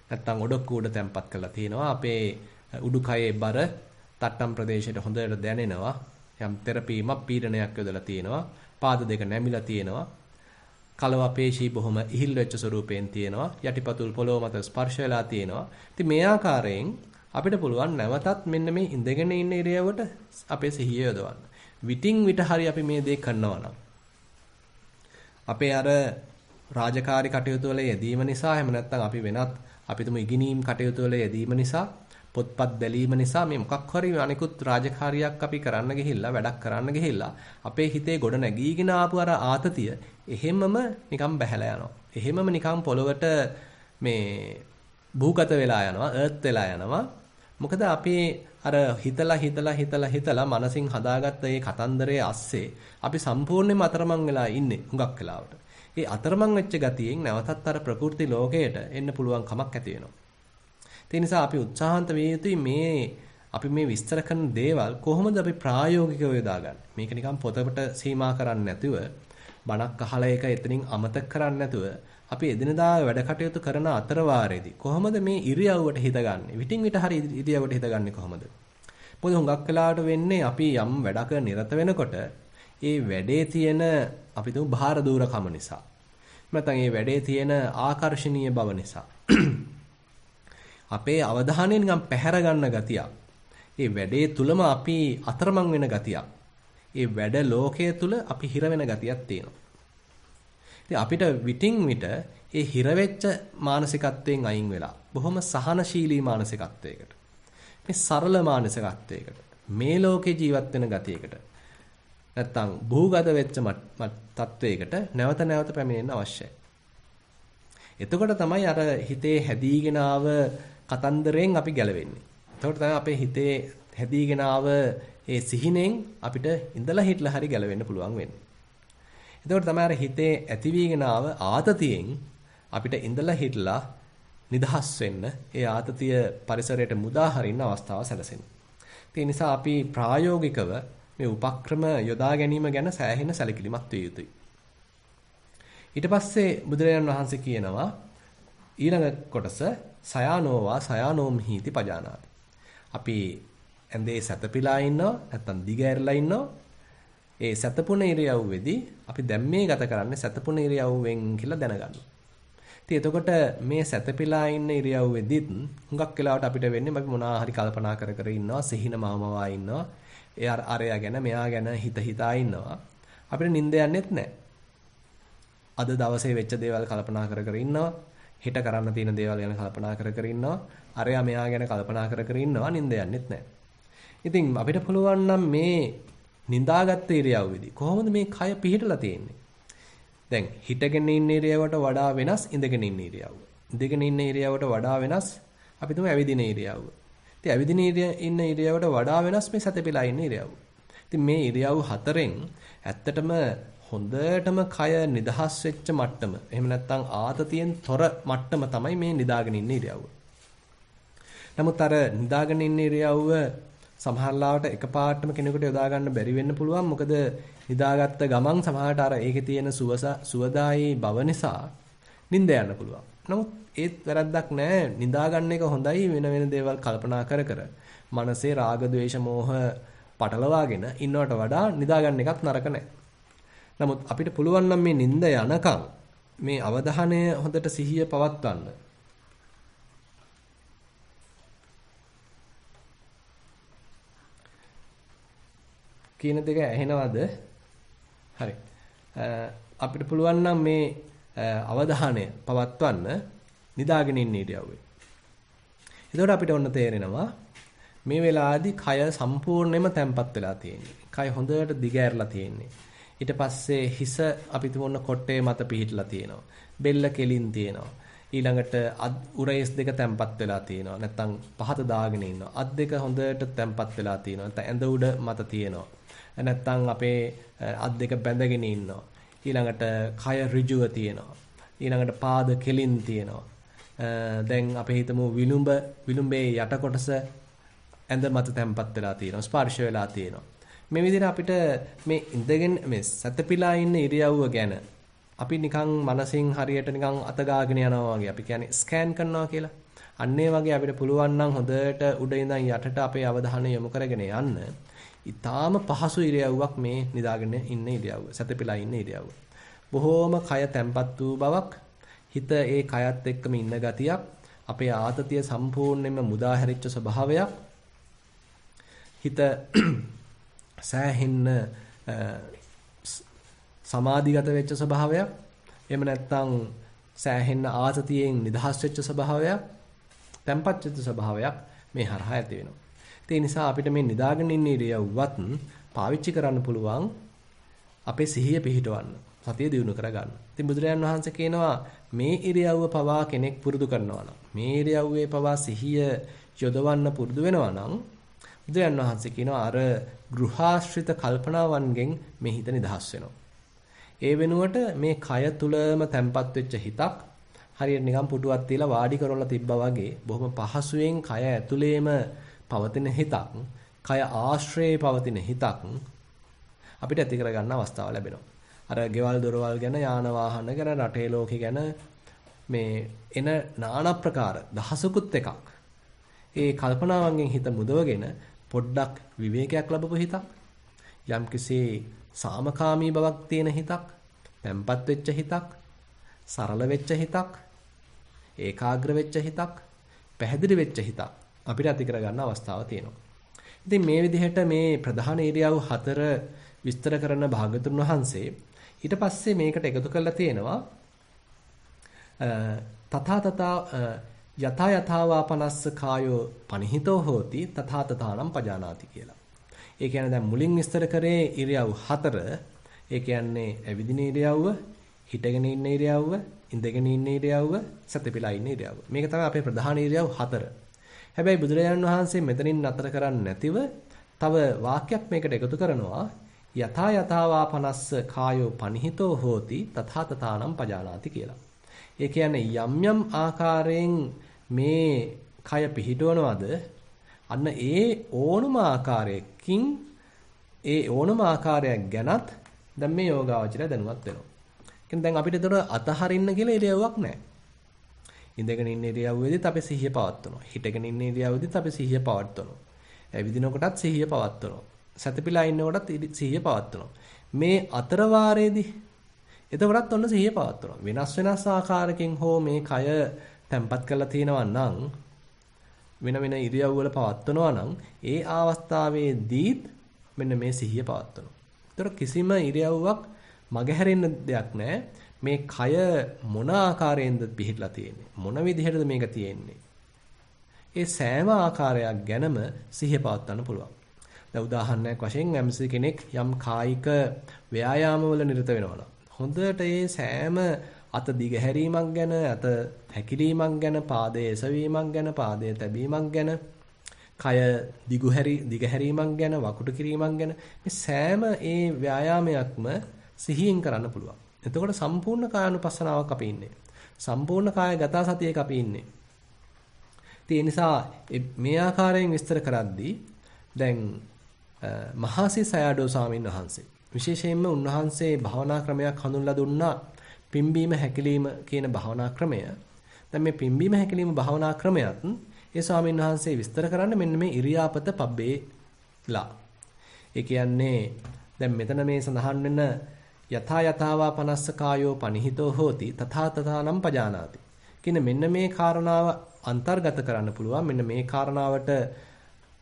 නැත්නම් ඔඩොක්ක උඩ තැම්පත් කරලා තියෙනවා. අපේ උඩුකයේ බර තට්ටම් ප්‍රදේශයට හොඳට දැනෙනවා. යම් තෙරපීමක් පීඩනයක් යොදලා තියෙනවා. පාද දෙක නැමිලා තියෙනවා. කලව පේශී බොහොම ඉහිල් වෙච්ච ස්වරූපයෙන් තියෙනවා. යටිපතුල් පොළොව මත ස්පර්ශ වෙලා තියෙනවා. ඉතින් මේ ආකාරයෙන් අපිට පුළුවන් නැවතත් මෙන්න මේ ඉඳගෙන ඉන්න ඉරියව්වට අපේ සිහිය යොදවන්න. විටින් විට හරි අපි මේ දේ කරනවා නම් අපේ අර රාජකාරී කටයුතු වල යෙදීම නිසා එහෙම නැත්නම් අපි වෙනත් අපිටම ඉගෙනීම් කටයුතු වල යෙදීම නිසා පොත්පත් බැලීම නිසා මේ මොකක් හරි අනිකුත් රාජකාරියක් අපි කරන්න ගිහිල්ලා වැඩක් කරන්න ගිහිල්ලා අපේ හිතේ ගොඩ නැගීගෙන ආපු අර ආතතිය එහෙමම නිකන් බැහැලා යනවා. එහෙමම නිකන් පොළවට මේ භූගත වෙලා යනවා, අර්ත් වෙලා යනවා. මොකද අපි අර හිතලා මනසින් හදාගත්ත මේ කතන්දරයේ අස්සේ අපි සම්පූර්ණයෙන්ම අතරමං වෙලා ඉන්නේ හුඟක් වෙලාවට. ඒ අතරමං වෙච්ච ගතියෙන් නැවතත් අර ප්‍රകൃති ලෝකයට එන්න පුළුවන් කමක් ඇති වෙනවා. ඒ නිසා අපි උත්සාහන්ත විය යුතුයි අපි මේ විස්තර කරන දේවල් කොහොමද අපි ප්‍රායෝගිකව යොදාගන්නේ? මේක නිකන් පොතකට සීමා කරන්නේ නැතුව බණක් අහලා ඒක එතනින් අමතක කරන්නේ නැතුව අපි එදිනදා වැඩ කටයුතු කරන අතර වාරේදී කොහොමද මේ ඉරියව්වට හිත ගන්නෙ? විටින් විට හරි ඉරියව්වට හිත ගන්නෙ කොහොමද? මොකද හුඟක් වෙලාවට වෙන්නේ අපි යම් වැඩක නිරත වෙනකොට ඒ වැඩේ තියෙන අපි තුමු භාර දූරකම නිසා. නැත්නම් ඒ වැඩේ තියෙන ආකර්ශනීය බව නිසා. අපේ අවධානය නිකන් පැහැර ගන්න ගතියක්. ඒ වැඩේ තුලම අපි අතරමං වෙන ගතියක්. ඒ වැඩ ලෝකයේ තුල අපි හිර වෙන ගතියක් තියෙනවා. ඉතින් අපිට විටින් විට ඒ හිර වෙච්ච මානසිකත්වයෙන් අයින් වෙලා බොහොම සහනශීලී මානසිකත්වයකට මේ සරල මානසිකත්වයකට මේ ලෝකේ ජීවත් වෙන ගතියකට නැත්තම් භූගත වෙච්ච තත්වයකට නැවත නැවත පැමිණෙන්න අවශ්‍යයි. එතකොට තමයි අර හිතේ හැදීගෙන ආව කතන්දරයෙන් අපි ගැලවෙන්නේ. එතකොට තමයි අපේ හිතේ හැදීගෙන ආව ඒ සිහිනෙන් අපිට ඉඳලා හිටලා හරි ගැලවෙන්න පුළුවන් වෙන්නේ. එතකොට තමයි අර හිතේ ඇතිවීගෙන ආව ආතතියෙන් අපිට ඉඳලා හිටලා නිදහස් වෙන්න ඒ ආතතිය පරිසරයට මුදා හරින්න අවස්ථාව සැලසෙනවා. ඒ නිසා අපි ප්‍රායෝගිකව මේ උපක්‍රම යොදා ගැනීම ගැන සෑහෙන සැලකිලිමත් විය යුතුයි. ඊට පස්සේ බුදුරජාණන් වහන්සේ කියනවා ඊළඟ කොටස සයානෝවා සයානෝම්හීති පජානාති. අපි ඇඳේ සැතපීලා ඉන්නවා නැත්නම් දිගෑරලා ඉන්නවා. ඒ සැතපුණ ඉරියව්වේදී අපි දැන් මේ ගත කරන්නේ සැතපුණ ඉරියව්වෙන් කියලා දැනගන්නවා. ඉතින් එතකොට මේ සැතපීලා ඉන්න ඉරියව්වේදීත් හුඟක් වෙලාවට අපිට වෙන්නේ අපි මොනවා හරි කල්පනා කර කර ඉන්නවා, සිහින මාමවා ඉන්නවා. ඒ අරයා ගැන මෙයා ගැන හිතා ඉන්නවා. අපිට නිින්ද යන්නෙත් නැහැ. අද දවසේ වෙච්ච දේවල් කල්පනා කර කර ඉන්නවා. හෙට කරන්න තියෙන දේවල් ගැන කල්පනා කර කර ඉන්නවා. අරයා මෙයා ගැන කල්පනා කර කර ඉන්නවා. නිින්ද යන්නෙත් නැහැ. ඉතින් අපිට පුළුවන් නම් මේ නිදාගත්ත ඉරියව්වේදී කොහොමද මේ කය පිහිටලා තියෙන්නේ? දැන් හිටගෙන ඉන්න ඉරියව්වට වඩා වෙනස් ඉඳගෙන ඉන්න ඉරියව්ව. ඉඳගෙන ඉන්න ඉරියව්වට වඩා වෙනස් අපි තුමු ඇවිදින ඉරියව්ව. ඉතින් ඇවිදින ඉන්න ඉරියව්වට වඩා වෙනස් මේ සැතපීලා ඉන්න ඉරියව්ව. ඉතින් මේ ඉරියව් හතරෙන් ඇත්තටම හොඳටම කය නිදහස් වෙච්ච මට්ටම. එහෙම නැත්නම් ආතතියෙන් තොර මට්ටම තමයි මේ නිදාගෙන ඉන්න ඉරියව්ව. නමුත් අර නිදාගෙන ඉන්න ඉරියව්ව සමහරලාවට එකපාරටම කෙනෙකුට යොදා ගන්න බැරි වෙන්න පුළුවන්. මොකද නිදාගත්ත ගමන් සමහරට අර ඒකේ තියෙන සුවදායි බව නිසා නිින්ද යන්න පුළුවන්. නමුත් ඒත් වැරද්දක් නැහැ. නිදා ගන්න එක හොඳයි වෙන දේවල් කල්පනා කර කර. මනසේ රාග, ద్వේෂ, මෝහ පටලවාගෙන ඉන්නවට වඩා නිදා ගන්න එකත් නරක නැහැ. නමුත් අපිට පුළුවන් නම් මේ නිින්ද යනකම් මේ අවධානය හොඳට සිහිය පවත්වන්න. කියන දෙක ඇහෙනවද? හරි. අපිට පුළුවන් නම් මේ අවධානය පවත්වන්න නිදාගෙන ඉන්න ඉරියව්වේ. එතකොට අපිට ඔන්න තේරෙනවා මේ වෙලාවේදී කය සම්පූර්ණයෙන්ම තැම්පත් වෙලා තියෙන්නේ. කය හොඳට දිගෑරලා තියෙන්නේ. ඊට පස්සේ හිස අපි තුමුන්න කොට්ටේ මත පිහිටලා තියෙනවා. බෙල්ල කෙලින් තියෙනවා. ඊළඟට උරයිස් දෙක තැම්පත් වෙලා තියෙනවා. නැත්තම් පහත දාගෙන ඉන්නවා. අත් දෙක හොඳට තැම්පත් වෙලා තියෙනවා. නැත්නම් ඇඳ උඩ මත තියෙනවා. නැත්තම් අපේ අත් දෙක බැඳගෙන ඉන්නවා. ඊළඟට කය ඍජුව තියෙනවා. ඊළඟට පාද කෙලින් තියෙනවා. දැන් අපි හිතමු විලුඹේ යට කොටස ඇඳ මත තැම්පත් වෙලා තියෙනවා. ස්පර්ශ වෙලා තියෙනවා. මේ විදිහට අපිට මේ ඉඳගෙන මේ සැතපීලා ඉන්න ඉරියව්ව ගැන අපි නිකන් මනසින් හරියට නිකන් අත ගාගෙන යනවා වගේ අපි කියන්නේ ස්කෑන් කරනවා කියලා. අන්න ඒ වගේ අපිට පුළුවන් නම් හොඳට උඩ ඉඳන් යටට අපේ අවධානය යොමු කරගෙන යන්න. ඊටාම පහසු ඉරියව්වක් මේ නිදාගෙන ඉන්න ඉරියව්ව. සැතපීලා ඉන්න ඉරියව්ව. බොහෝම කය තැම්පත් වූ බවක්, හිත ඒ කයත් එක්කම ඉන්න ගතියක්, අපේ ආතතිය සම්පූර්ණයෙන්ම මුදා හැරිච්ච ස්වභාවයක්. හිත සෑහෙන්න සමාධිගත වෙච්ච ස්වභාවයක්. එහෙම නැත්නම් සෑහෙන්න ආතතියෙන් නිදහස් වෙච්ච ස්වභාවයක්, තැම්පත් වෙච්ච ස්වභාවයක් මේ හරහා ඇති වෙනවා. ඒ නිසා අපිට මේ නිදාගෙන ඉන්න ඉරියව්වත් පාවිච්චි කරන්න පුළුවන් අපේ සිහිය පිහිටවන්න, සතිය දියුණු කරගන්න. ඉතින් බුදුරජාණන් වහන්සේ කියනවා මේ ඉරියව්ව පවා කෙනෙක් පුරුදු කරනවා නම්, මේ ඉරියව්වේ පවා සිහිය යොදවන්න පුරුදු වෙනවා නම් බුදුරජාණන් වහන්සේ කියනවා අර ගෘහාශ්‍රිත කල්පනාවන්ගෙන් මේ හිත නිදහස් වෙනවා. ඒ වෙනුවට මේ කය තුලම තැම්පත් වෙච්ච හිතක් හරියට නිකන් පුටුවක් තියලා වාඩි කරවලා තිබ්බා වගේ බොහොම පහසුවෙන් කය ඇතුලේම පවතින හිතක්, කය ආශ්‍රයේ පවතින හිතක් අපිට ඇති කරගන්න අවස්ථාව ලැබෙනවා. අර ගෙවල් දොරවල් ගැන, යාන වාහන ගැන, රටේ ලෝකේ ගැන මේ එන নানা ප්‍රකාර දහසකුත් එකක්. ඒ කල්පනාවන්ගෙන් හිත මුදවගෙන පොඩ්ඩක් විවේකයක් ලැබපු හිතක්, යම්කිසි සාමකාමී බවක් තියෙන හිතක්, තැම්පත් වෙච්ච හිතක්, සරල වෙච්ච හිතක්, ඒකාග්‍ර වෙච්ච හිතක්, පැහැදිලි වෙච්ච හිතක් අපිට ඇති කරගන්න අවස්ථාව තියෙනවා. ඉතින් මේ විදිහට මේ ප්‍රධාන ඉරියව් 4 විස්තර කරන භාගතුන් වහන්සේ ඊට පස්සේ මේකට එකතු කරලා තියෙනවා තථා තථා යථා යථාවාපනස්ස කායෝ පනිහිතෝ හෝති තථා තථානම් පජානාති කියලා. ඒ කියන්නේ දැන් මුලින් විස්තර කරේ ඉරියව් 4. ඒ කියන්නේ ඇවිදින ඉරියව්ව, හිටගෙන ඉන්න ඉරියව්ව, ඉඳගෙන ඉන්න ඉරියව්ව, සැතපීලා ඉන්න ඉරියව්ව. මේක තමයි අපේ ප්‍රධාන ඉරියව් 4. හැබැයි බුදුරජාණන් වහන්සේ මෙතනින් නතර කරන්නේ නැතිව තව වාක්‍යයක් මේකට එකතු කරනවා යථා යථාවාපනස්ස කායෝ පනිහිතෝ හෝති තථා තථානම් පජානාති කියලා. ඒ කියන්නේ යම් යම් ආකාරයෙන් මේ කය පිහිටවනවද අන්න ඒ ඕනම ආකාරයකින් ඒ ඕනම ආකාරයක් ගැනත් දැන් මේ යෝගාවචරය දැනුවත් වෙනවා. කියන්නේ දැන් අපිට ඒතර අතහරින්න කියලා ඉරියව්වක් නැහැ. ඉඳගෙන ඉන්න ඉරියව්වෙදිත් අපි සිහිය පවත්වනවා. හිටගෙන ඉන්න ඉරියව්වෙදිත් අපි සිහිය පවත්වනවා. ඇවිදින කොටත් සිහිය පවත්වනවා. සැතපීලා ඉන්න කොටත් සිහිය පවත්වනවා. මේ අතර වාරයේදී එතකොටත් ඔන්න සිහිය පවත්වනවා. වෙනස් වෙනස් ආකාරකින් හෝ මේ කය තැම්පත් කරලා තියෙනවා නම් වෙන වෙන ඉරියව් වල පවත්වනවා නම් ඒ අවස්ථාවේදීත් මෙන්න මේ සිහිය පවත්වනවා. ඒතර කිසිම ඉරියව්වක් මගහැරෙන්න දෙයක් නැහැ. මේ කය මොන ආකාරයෙන්ද පිහිටලා තියෙන්නේ? මොන විදිහටද මේක තියෙන්නේ? ඒ සෑම ආකාරයක් ගැනම සිහිය පවත්වන්න පුළුවන්. දැන් උදාහරණයක් වශයෙන් MC කෙනෙක් යම් කායික ව්‍යායාමවල නිරත වෙනවා නම් හොඳට ඒ සෑම අත දිගහැරීමක් ගැන, අත හැකිලීමක් ගැන, පාදයේ එසවීමක් ගැන, පාදයේ තැබීමක් ගැන, කය දිගහැරීමක් ගැන, වකුටු කිරීමක් ගැන මේ සෑම ඒ ව්‍යායාමයක්ම සිහියෙන් කරන්න පුළුවන්. එතකොට සම්පූර්ණ කායानुපස්සනාවක් අපි ඉන්නේ. සම්පූර්ණ කායගත සතියක අපි ඉන්නේ. ඒ නිසා මේ ආකාරයෙන් විස්තර කරද්දී දැන් මහසි සයඩෝ ස්වාමීන් වහන්සේ විශේෂයෙන්ම උන්වහන්සේ භාවනා ක්‍රමයක් හඳුන්ලා දුන්නා පිම්බීම හැකිලිම කියන භාවනා ක්‍රමය. දැන් මේ පිම්බීම හැකිලිම භාවනා ක්‍රමයත් ඒ ස්වාමීන් වහන්සේ විස්තර කරන්නේ මෙන්න මේ ඉරියාපත පබ්බේලා. ඒ කියන්නේ දැන් මෙතන මේ සඳහන් වෙන යථා යථාවා පනස්ස කායෝ පනිහිතෝ හෝති තථා තථානම් පජානාති කියන මෙන්න මේ කාරණාව අන්තර්ගත කරන්න පුළුවන්. මෙන්න මේ කාරණාවට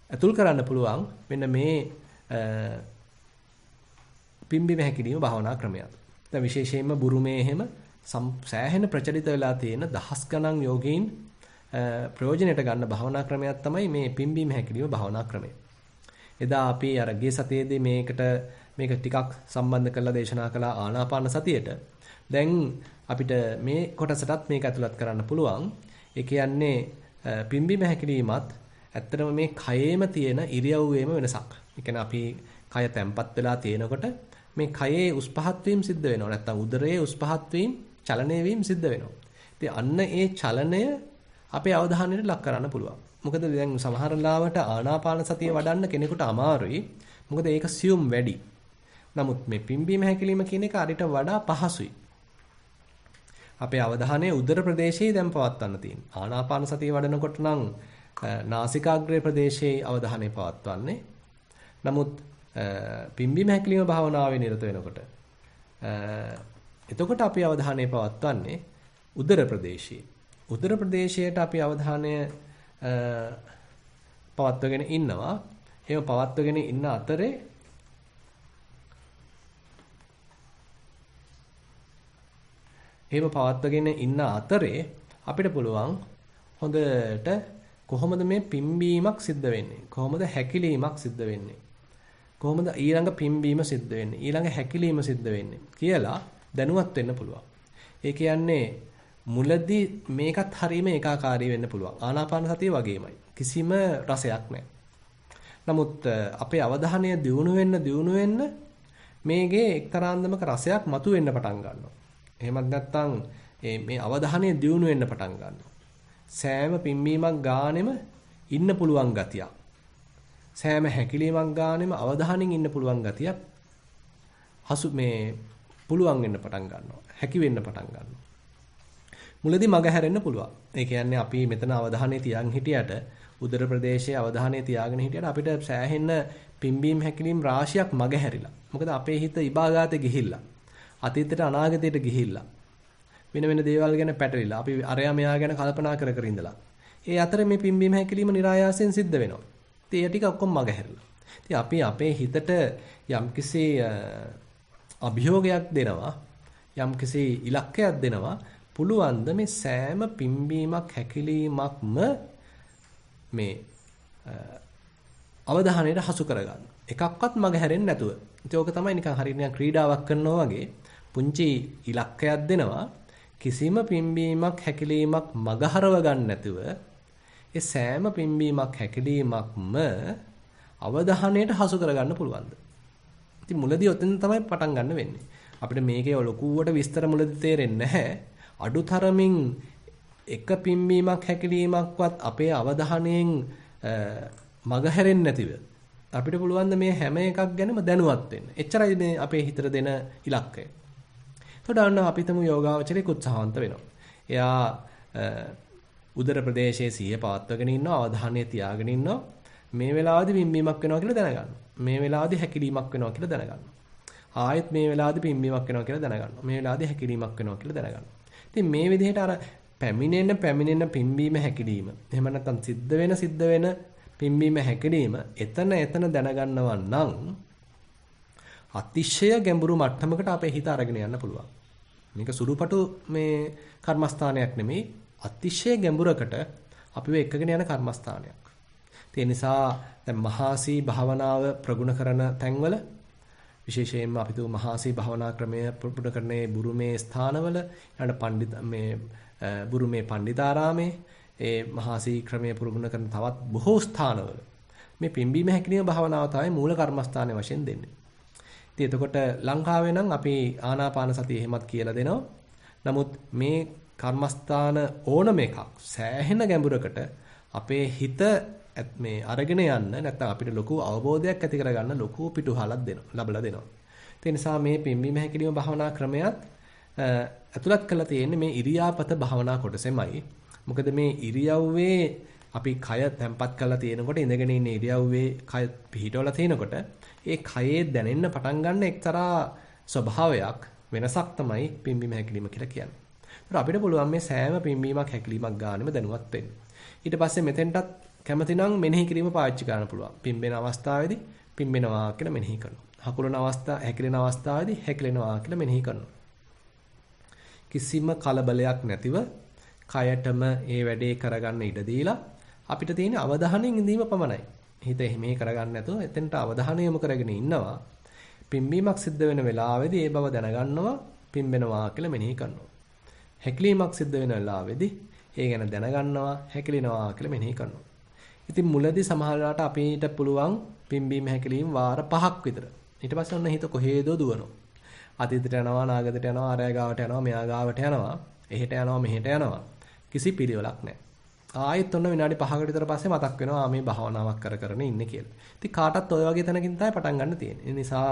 ඇතුල් කරන්න පුළුවන් මෙන්න මේ පිම්බීම හැකිලිම භාවනා ක්‍රමයක්. දැන් විශේෂයෙන්ම බුරුමේ එහෙම සෑහෙන ප්‍රචලිත වෙලා තියෙන දහස් ගණන් යෝගීන් ප්‍රයෝජනයට ගන්න භාවනා ක්‍රමයක් තමයි මේ පිම්බීම හැකිලිම භාවනා ක්‍රමය. එදා අපි අර ගිය සතියේදී මේක ටිකක් සම්බන්ධ කරලා දේශනා කළා ආනාපාන සතියට. දැන් අපිට මේ කොටසටත් මේක ඇතුළත් කරන්න පුළුවන්. ඒ කියන්නේ පිම්බීම හැකිලීමත් ඇත්තටම මේ කයේම තියෙන ඉරියව්වේම වෙනසක්. ඒ කියන්නේ අපි කය තැම්පත් වෙලා තියෙනකොට මේ කයේ උස් පහත් වීම සිද්ධ වෙනවා. නැත්නම් උදරයේ උස් පහත් වීම, චලනය වීම සිද්ධ වෙනවා. ඉතින් අන්න ඒ චලනය අපේ අවධානයට ලක් කරන්න පුළුවන්. මොකද දැන් සමහර ලාවට ආනාපාන සතිය වඩන්න කෙනෙකුට අමාරුයි. මොකද ඒක සියුම් වැඩි. නමුත් මේ පිම්බීම හැකිලිම කියන එක අරිට වඩා පහසුයි. අපේ අවධානය උදර ප්‍රදේශයේ දැන් පවත්වන්න තියෙනවා. ආනාපාන සතිය වඩනකොට නම් නාසිකාග්‍රේ ප්‍රදේශයේ අවධානය පවත්වන්නේ. නමුත් පිම්බීම හැකිලිම භාවනාවේ නිරත වෙනකොට එතකොට අපි අවධානය පවත්වන්නේ උදර ප්‍රදේශයේ. උදර ප්‍රදේශයට අපි අවධානය පවත්වගෙන ඉන්නවා. එහෙම පවත්වගෙන ඉන්න අතරේ අපිට පුළුවන් හොඳට කොහොමද මේ පිම්බීමක් සිද්ධ වෙන්නේ? කොහොමද හැකිලීමක් සිද්ධ වෙන්නේ? කොහොමද ඊළඟ පිම්බීම සිද්ධ වෙන්නේ? ඊළඟ හැකිලීම සිද්ධ වෙන්නේ කියලා දැනුවත් වෙන්න පුළුවන්. ඒ කියන්නේ මුලදී මේකත් හරීම ඒකාකාරී වෙන්න පුළුවන්. ආනාපාන සතිය වගේමයි. කිසිම රසයක් නැහැ. නමුත් අපේ අවධානය දියුණු වෙන්න මේකේ එක්තරාන්දමක රසයක් මතුවෙන්න පටන් ගන්නවා. එහෙමත් නැත්නම් මේ අවධානය දියුණු වෙන්න පටන් ගන්නවා. සෑම පිම්බීමක් ගානෙම ඉන්න පුළුවන් ගතියක්. සෑම හැකිලීමක් ගානෙම අවධානයෙන් ඉන්න පුළුවන් ගතියක් පුළුවන් වෙන්න පටන් ගන්නවා. හැකි වෙන්න පටන් ගන්නවා. මුලදී මග හැරෙන්න පුළුවන්. ඒ කියන්නේ අපි මෙතන අවධානය තියන් හිටියට උදර ප්‍රදේශයේ අවධානය තියාගෙන හිටියට අපිට සෑහෙන්න පිම්බීම් හැකිලිම් රාශියක් මග හැරිලා. මොකද අපේ හිත ඉබාගාතේ ගිහිල්ලා. අතීතයට අනාගතයට ගිහිල්ලා. වෙන වෙන දේවල් ගැන පැටලිලා. අපි අරයා මෙයා ගැන කල්පනා කර කර ඉඳලා. ඒ අතරේ මේ පිම්බීම හැකිලිම નિરાයාසයෙන් සිද්ධ වෙනවා. ඉතින් ඒ ටික ඔක්කොම මග හැරිලා. ඉතින් අපි අපේ හිතට යම්කිසි අභියෝගයක් දෙනවා. යම්කිසි ඉලක්කයක් දෙනවා. පුළුවන් ද මේ සෑම පිම්බීමක් හැකිලීමක්ම මේ අවධානයට හසු කරගන්න. එකක්වත් මග හැරෙන්නේ නැතුව. ඉතින් ඕක තමයි නිකන් හරියට ක්‍රීඩාවක් කරනවා වගේ පුංචි ඉලක්කයක් දෙනවා. කිසිම පිම්බීමක් හැකිලීමක් මගහරව ගන්න නැතුව ඒ සෑම පිම්බීමක් හැකිලීමක්ම අවධානයට හසු කරගන්න පුළුවන්ද? ඉතින් මුලදී ඔතෙන් තමයි පටන් ගන්න වෙන්නේ. අපිට මේකේ ලොකුවට විස්තර මුලදී තේරෙන්නේ නැහැ. අඩුතරමින් එක පිම්බීමක් හැකිලීමක්වත් අපේ අවධානයෙන් මගහැරෙන්නේ නැතිව අපිට පුළුවන් මේ හැම එකක් ගැනම දැනුවත් වෙන්න. එච්චරයි මේ අපේ හිතට දෙන ඉලක්කය. එතකොට අන්න අපි තමු යෝගාවචරයේ උත්සාහවන්ත වෙනවා. එයා උදර ප්‍රදේශයේ සිහිය පවත්වාගෙන ඉන්නවා, අවධානය තියාගෙන ඉන්නවා. මේ වෙලාවේදී පිම්බීමක් වෙනවා කියලා දැනගන්නවා. මේ වෙලාවේදී හැකිලීමක් වෙනවා කියලා දැනගන්නවා. ආයෙත් මේ වෙලාවේදී පිම්බීමක් වෙනවා කියලා දැනගන්නවා. මේ වෙලාවේදී හැකිලීමක් වෙනවා කියලා දැනගන්නවා. ඉතින් මේ විදිහට අර පැමිණෙන පිම්බීම හැකිලීම. එහෙම නැත්නම් සිද්ධ වෙන පිම්බීම හැකිලීම එතන දැනගන්නවා නම් අතිශය ගැඹුරු මට්ටමකට අපේ හිත අරගෙන යන්න පුළුවන්. මේක සුළුපටු මේ කර්මස්ථානයක් නෙමෙයි. අතිශය ගැඹුරකට අපිව එක්කගෙන යන කර්මස්ථානයක්. ඒ නිසා දැන් මහාසී භාවනාව ප්‍රගුණ කරන තැන්වල විශේෂයෙන්ම අපි තු මහාසී භාවනා ක්‍රමය ප්‍රගුණ කරන්නේ බුරුමේ ස්ථානවල ඊට බුරුමේ පණ්ඩිතාරාමේ ඒ මහාසී ක්‍රමය ප්‍රගුණ කරන තවත් බොහෝ ස්ථානවල මේ පිම්බීම හැකිලිම භාවනාව තමයි මූල කර්මස්ථානයේ වශයෙන් දෙන්නේ. ඉතින් එතකොට ලංකාවේ නම් අපි ආනාපාන සතිය එහෙමත් කියලා දෙනවා. නමුත් මේ කර්මස්ථාන ඕනම එකක් සෑහෙන ගැඹුරකට අපේ හිත මේ අරගෙන යන්න නැත්නම් අපිට ලොකු අවබෝධයක් ඇති කරගන්න ලොකු පිටුහලක් ලැබලා දෙනවා. ඒ නිසා මේ පිම්බීම හැකිලිම භාවනා ක්‍රමයක් ඇතුළත් කරලා තියෙන්නේ මේ ඉරියාපත භාවනා කොටසෙමයි. මොකද මේ ඉරියව්වේ අපි කය තැම්පත් කරලා තියෙනකොට ඉඳගෙන ඉන්න ඉරියව්වේ කය පිහිටවලා තියෙනකොට ඒ කයේ දැනෙන්න පටන් ගන්න එක්තරා ස්වභාවයක් වෙනසක් තමයි පිම්බීම හැකිලිම කියලා කියන්නේ. ඒත් අපිට පුළුවන් මේ සෑම පිම්බීමක් හැකිලිමක් ගානෙම දැනුවත් වෙන්න. ඊට පස්සේ මෙතෙන්ටත් කැමතිනම් මෙනෙහි කිරීම පාවිච්චි කරන්න පුළුවන්. පිම්බෙන අවස්ථාවේදී පිම්බෙනවා කියලා මෙනෙහි කරනවා. හකුලන අවස්ථාව හැකිලෙන අවස්ථාවේදී හැකිලෙනවා කියලා මෙනෙහි කරනවා. කිසිම කලබලයක් නැතිව කයටම ඒ වැඩේ කරගන්න ඉඩ දීලා අපිට තියෙන අවධානයෙන් ඉඳීම පමණයි. හිත එහෙම කරගන්න නැතුව එතෙන්ට අවධානය යොමු කරගෙන ඉන්නවා. පිම්බීමක් සිද්ධ වෙන වෙලාවේදී ඒ බව දැනගන්නවා, පිම්බෙනවා කියලා මෙනෙහි කරනවා. හැකිලීමක් සිද්ධ වෙන වෙලාවේදී ඒ ගැන දැනගන්නවා, හැකිලෙනවා කියලා මෙනෙහි කරනවා. ඉතින් මුලදී සමහරවිට අපිට පුළුවන් පිම්බීම හැකිලීම වාර 5ක් විතර. ඊට පස්සේ ඔන්න හිත කොහේදෝ දුවනවා. අතීතයට යනවා, අනාගතයට යනවා, අරය ගාවට යනවා, මෙයා ගාවට යනවා, එහෙට යනවා, මෙහෙට යනවා. කිසි පිළිවෙලක් නැහැ. ආයෙත් ඔන්න විනාඩි 5කට විතර පස්සේ මතක් වෙනවා මේ භාවනාවක් කරගෙන ඉන්නේ කියලා. ඉතින් කාටත් ඔය වගේ තැනකින් තමයි පටන් ගන්න තියෙන්නේ. ඒ නිසා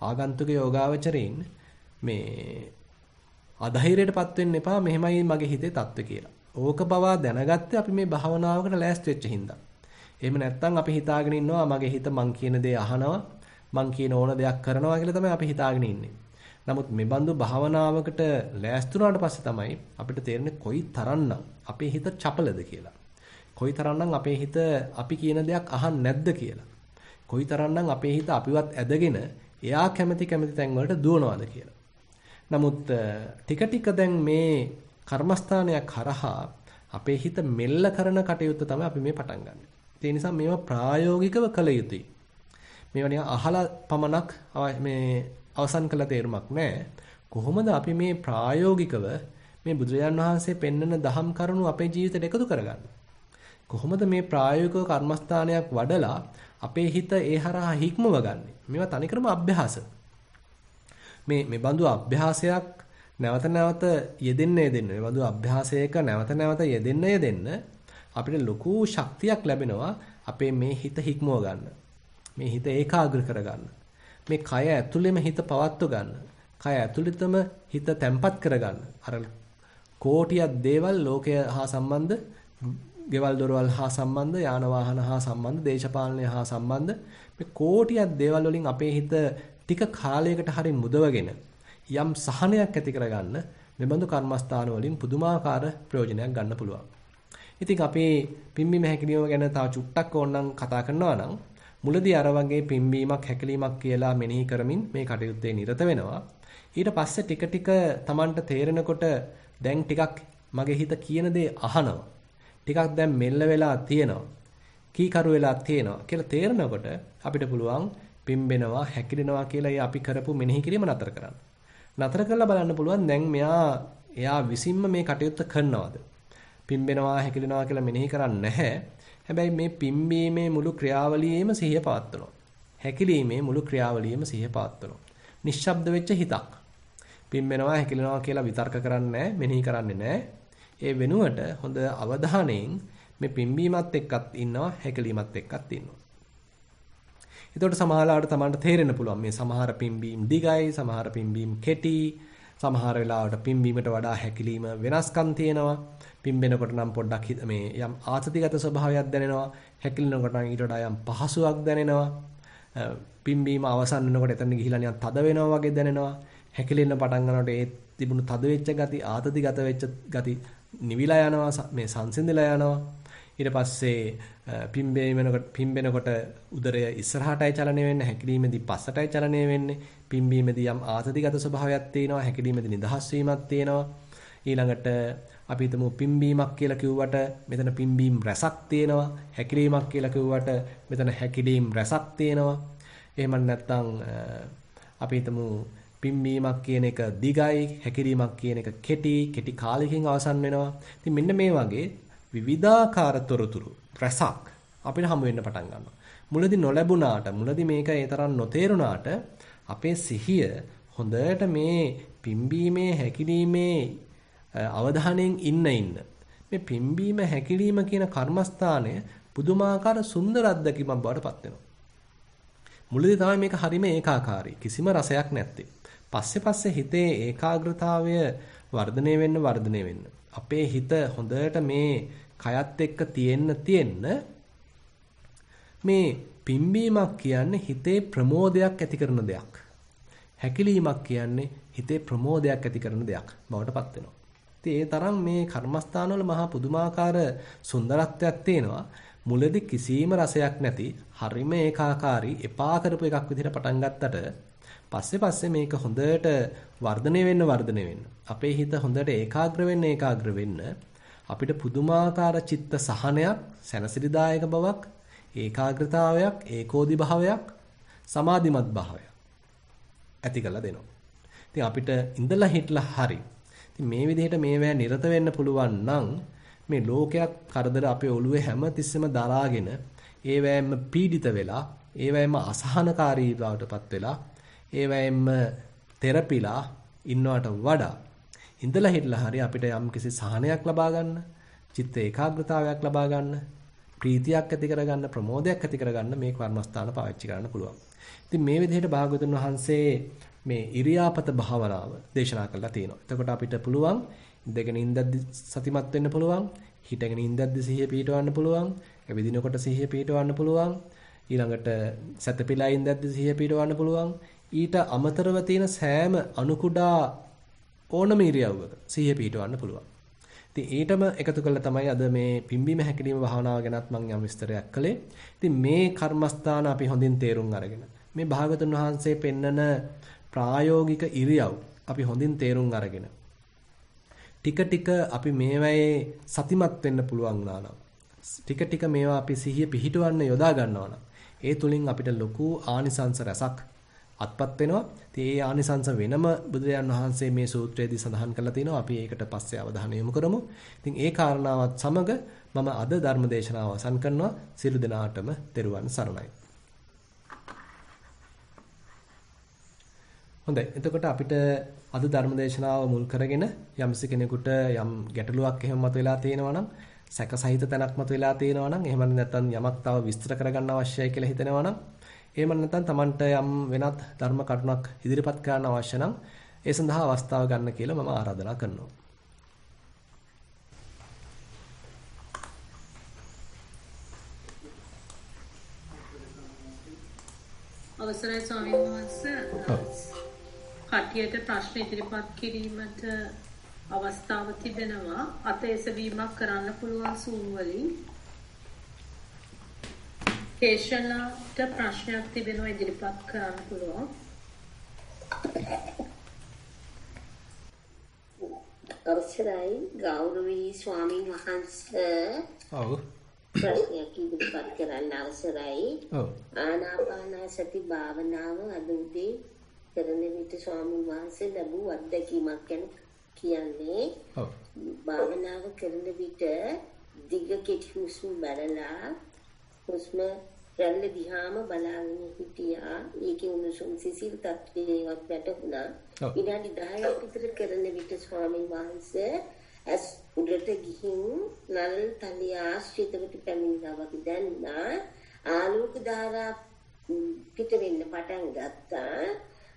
ආගන්තුක යෝගාවචරයින් මේ අධෛර්යයටපත් වෙන්න එපා මෙහෙමයි මගේ හිතේ තත්ත්වය කියලා. ඕක බව දැනගත්තේ අපි මේ භාවනාවකට ලෑස්ති වෙච්ච හින්දා. එහෙම නැත්නම් අපි හිතාගෙන ඉන්නවා මගේ හිත මං කියන දේ අහනවා, මං කියන ඕන දෙයක් කරනවා කියලා තමයි අපි හිතාගෙන ඉන්නේ. නමුත් මේ බඳු භාවනාවකට ලෑස්ති වුණාට පස්සේ තමයි අපිට තේරෙන්නේ කොයි තරම්නම් අපේ හිත චපලද කියලා. කොයි තරම්නම් අපේ හිත අපි කියන දෙයක් අහන්නේ නැද්ද කියලා. කොයි තරම්නම් අපේ හිත අපිවත් ඇදගෙන එයා කැමති තැන් වලට දුවනවාද කියලා. නමුත් ටික ටික දැන් මේ කර්මස්ථානයක් කරහා අපේ හිත මෙල්ල කරන කටයුත්ත තමයි අපි මේ පටන් ගන්න. ඒ නිසා මේවා ප්‍රායෝගිකව කළ යුතුයි. මේවා නිකන් අහලා පමණක් මේ අවසන් කළ තේරුමක් නැහැ. කොහොමද අපි මේ ප්‍රායෝගිකව මේ බුදුරජාන් වහන්සේ පෙන්වන දහම් කරුණු අපේ ජීවිතයට එකතු කරගන්නේ? කොහොමද මේ ප්‍රායෝගිකව කර්මස්ථානයක් වඩලා අපේ හිත ඒ හරහා හික්මව ගන්නෙ? මේවා තනිකරම අභ්‍යාස. මේ බඳු අභ්‍යාසයක් නැවත නැවත යෙදෙන්න. මේ බඳු අභ්‍යාසයක නැවත නැවත යෙදෙන්න අපිට ලොකු ශක්තියක් ලැබෙනවා අපේ මේ හිත හික්මව ගන්න. මේ හිත ඒකාග්‍ර කරගන්න. මේ කය ඇතුළෙම හිත පවත්ව ගන්න. කය ඇතුළතම හිත තැම්පත් කරගන්න. අර කෝටියක් දේවල් ලෝකය හා සම්බන්ධ, ගෙවල් දොරවල් හා සම්බන්ධ, යාන වාහන හා සම්බන්ධ, දේශපාලනය හා සම්බන්ධ මේ කෝටියක් දේවල් වලින් අපේ හිත ටික කාලයකට හරි මුදවගෙන යම් සහනයක් ඇති කරගන්න මෙබඳු කර්මස්ථාන වලින් පුදුමාකාර ප්‍රයෝජනයක් ගන්න පුළුවන්. ඉතින් අපි පිම්බීම හැකිලිම ගැන තව චුට්ටක් ඕනනම් කතා කරනවා නම් මුලදී අර වගේ පිම්බීමක් හැකිලීමක් කියලා මෙනෙහි කරමින් මේ කටයුත්තේ නිරත වෙනවා. ඊට පස්සේ ටික ටික Tamanට තේරෙනකොට දැන් ටිකක් මගේ හිත කියන දේ අහනවා. ටිකක් දැන් මෙල්ල වෙලා තියෙනවා. කීකරු වෙලා තියෙනවා කියලා තේරෙනකොට අපිට පුළුවන් පිම්බෙනවා හැකිලෙනවා කියලා අපි කරපු මෙනෙහි කිරීම නතර කරන්න. නතර කරලා බලන්න පුළුවන් දැන් එයා විසින්ම මේ කටයුත්ත කරනවද? පිම්බෙනවා හැකිලෙනවා කියලා මෙනෙහි කරන්නේ නැහැ. හැබැයි මේ පිම්බීමේ මුළු ක්‍රියාවලියේම සිහිය පවත්වනවා. හැකිලීමේ මුළු ක්‍රියාවලියේම සිහිය පවත්වනවා. නිශ්ශබ්ද වෙච්ච හිතක්. පිම්බෙනවා හැකිලෙනවා කියලා විතර්ක කරන්නේ නැහැ, මෙනෙහි කරන්නේ නැහැ. ඒ වෙනුවට හොඳ අවධානයෙන් මේ පිම්බීමත් එක්කත් ඉන්නවා, හැකිලීමත් එක්කත් ඉන්නවා. එතකොට සමහරවිට Tamanට තේරෙන්න පුළුවන් මේ සමහර පිම්බීම් දිගයි, සමහර පිම්බීම් කෙටි, සමහර වෙලාවට පිම්බීමට වඩා හැකිලීම වෙනස්කම් තියෙනවා. පිම්බෙනකොට නම් පොඩ්ඩක් මේ යම් ආතතිගත ස්වභාවයක් දැනෙනවා. හැකිලෙනකොට නම් ඊට වඩා යම් පහසුවක් දැනෙනවා. පිම්බීම අවසන් වෙනකොට එතන ගිහිලා නිකන් තද වෙනවා වගේ දැනෙනවා. හැකිලෙන්න පටන් ගන්නකොට ඒ තිබුණු තද වෙච්ච ගති, ආතතිගත වෙච්ච ගති නිවිලා යනවා, මේ සංසිඳිලා යනවා. ඊට පස්සේ පිම්බෙනකොට උදරය ඉස්සරහටයි චලනය වෙන්නේ, හැකිලීමේදී පස්සටයි චලනය වෙන්නේ. පිම්බීමේදී යම් ආතතිගත ස්වභාවයක් තියෙනවා, හැකිලීමේදී නිදහස් වීමක් තියෙනවා. ඊළඟට අපි හිතමු පිම්බීමක් කියලා කිව්වට මෙතන පිම්බීම් රසක් තියෙනවා. හැකිලීමක් කියලා කිව්වට මෙතන හැකිලීම් රසක් තියෙනවා. එහෙම නැත්නම් අපි හිතමු පිම්බීමක් කියන එක දිගයි, හැකිලීමක් කියන එක කෙටි කාලයකින් අවසන් වෙනවා. ඉතින් මෙන්න මේ වගේ විවිධාකාර තොරතුරු රසක් අපිට හමු වෙන්න පටන් ගන්නවා. මුලදී නොලැබුණාට, මුලදී මේක ඒ තරම් නොතේරුණාට අපේ සිහිය හොඳට මේ පිම්බීමේ හැකිලීමේ අවධානයෙන් ඉන්න මේ පිම්බීම හැකිලීම කියන කර්මස්ථානය පුදුමාකාර සුන්දර අත්දැකීමක් බවට පත් වෙනවා. මුලදී තමයි මේක හරිම ඒකාකාරී, කිසිම රසයක් නැත්තේ. පස්සේ හිතේ ඒකාග්‍රතාවය වර්ධනය වෙන්න අපේ හිත හොඳට මේ කයත් එක්ක තියෙන්න මේ පිම්බීමක් කියන්නේ හිතේ ප්‍රමෝදයක් ඇති කරන දෙයක්. හැකිලීමක් කියන්නේ හිතේ ප්‍රමෝදයක් ඇති කරන දෙයක් බවට පත් වෙනවා. ඉතින් ඒ තරම් මේ කර්මස්ථානවල මහා පුදුමාකාර සුන්දරත්වයක් තියෙනවා. මුලදී කිසිම රසයක් නැති, හරිම ඒකාකාරී, එපා කරපු එකක් විදිහට පටන් ගත්තට පස්සේ මේක හොඳට වර්ධනය වෙන්න අපේ හිත හොඳට ඒකාග්‍ර වෙන්න අපිට පුදුමාකාර චිත්ත සහනයක්, සැනසිලිදායක බවක්, ඒකාග්‍රතාවයක්, ඒකෝදි භාවයක්, සමාධිමත් භාවයක් ඇති කරලා දෙනවා. ඉතින් අපිට ඉඳලා හිටලා හරි. ඉතින් මේ විදිහට මේවැ නිරත වෙන්න පුළුවන් නම් මේ ලෝකයක් කරදර අපේ ඔළුවේ හැම තිස්සෙම දරාගෙන ඒවැයම පීඩිත වෙලා, ඒවැයම අසහනකාරී බවටපත් වෙලා, ඒවැයම තෙරපිලා ඉන්නවට වඩා ඉඳලා හිටලා හරි අපිට යම්කිසි සහනයක් ලබා ගන්න, චිත්ත ඒකාග්‍රතාවයක් ලබා ගන්න, ප්‍රීතියක් ඇති කරගන්න, ප්‍රමෝදයක් ඇති කරගන්න මේ කර්මස්ථාන පාවිච්චි කරන්න පුළුවන්. ඉතින් මේ විදිහට භාගතුන් වහන්සේ මේ ඉරියාපත භාවනාව දේශනා කළා තියෙනවා. එතකොට අපිට පුළුවන් ඉඳගෙන ඉඳද්දි සතිමත් වෙන්න පුළුවන්, හිටගෙන ඉඳද්දි සිහිය පිහිටවන්න පුළුවන්, ඇවිදිනකොට සිහිය පිහිටවන්න පුළුවන්, ඊළඟට සැතපීලා ඉඳද්දි සිහිය පිහිටවන්න පුළුවන්. ඊට අමතරව තියෙන සෑම අනුකුඩා ඕනම ඉරියව්වක සිහිය පිහිටවන්න පුළුවන්. ඉතින් ඊටම එකතු කළා තමයි අද මේ පිම්බීම හැකිලිම භාවනාව ගැනත් මම යම් විස්තරයක් කළේ. ඉතින් මේ කර්මස්ථාන අපි හොඳින් තේරුම් අරගෙන මේ භාගතුන් වහන්සේ පෙන්නන ප්‍රායෝගික ඉරියව් අපි හොඳින් තේරුම් අරගෙන ටික අපි මේවායේ සතිමත් වෙන්න පුළුවන් වුණා නම්, ටික මේවා අපි සිහිය පිහිටවන්න යොදා ගන්නවා නම්, ඒ තුලින් අපිට ලොකු ආනිසංස රසක් අත්පත් වෙනවා. ඉතින් ඒ ආනිසංස වෙනම බුදුරජාන් වහන්සේ මේ සූත්‍රයේදී සඳහන් කරලා තිනවා. අපි ඒකට පස්සේ අවධානය යොමු කරමු. ඉතින් ඒ කාරණාවත් සමග මම අද ධර්ම දේශනාව අවසන් කරනවා. සියලු දෙනාටම තෙරුවන් සරණයි. හොඳයි. එතකොට අපිට අද ධර්ම දේශනාව මුල් කරගෙන යම්සි කෙනෙකුට යම් ගැටලුවක් එහෙම මතුවලා තියෙනවා නම්, සැකසහිත තැනක් මතුවලා තියෙනවා නම්, එහෙම නැත්නම් යමක් තව විස්තර කරගන්න අවශ්‍යයි කියලා හිතෙනවා නම්, එහෙම නැත්නම් Tamanට යම් වෙනත් ධර්ම කරුණක් ඉදිරිපත් කරන්න අවශ්‍ය නම් ඒ සඳහා අවස්ථාව ගන්න කියලා මම ආරාධනා කරනවා. අවසරයි ස්වාමීන් වහන්සේ. කටියට ප්‍රශ්න ඉදිරිපත් කිරීමට අවස්ථාව තිබෙනවා. අත එසවීමක් කරන්න පුළුවන් සූම් වලින්. කේෂණට ප්‍රශ්නයක් තිබෙනවා ඉදිරිපත් කරන්න පුළුවන්. අවසරයි ගෞරවනීය ස්වාමීන් වහන්සේ. ඔව්. ප්‍රශ්නයක් ඉදිරිපත් කරන්න අවසරයි. ඔව්. ආනාපාන සති භාවනාව අද උදේ කරන විට ස්වාමීන් වහන්සේ ලැබූ අත්දැකීමක් ගැන කියන්නේ. ඔව්. භාවනාව කරන විට දිග කෙටි හුස්ම බලලා හුස්ම රැල්ල දිහාම බලාගෙන හිටියා. ඒකේ උණුසුම් සිසිල් තත්ත්වයක් වැටුණා. විනාඩි 10ක් විතර කරන විට ස්වාමීන් වහන්සේ ඇස් උඩට ගිහින් නල් තලිය ආශ්‍රිතවට පැමිණිලා වගේ දැනුණා. ආලෝක ධාරා පිට වෙන්න පටන් ගත්තා.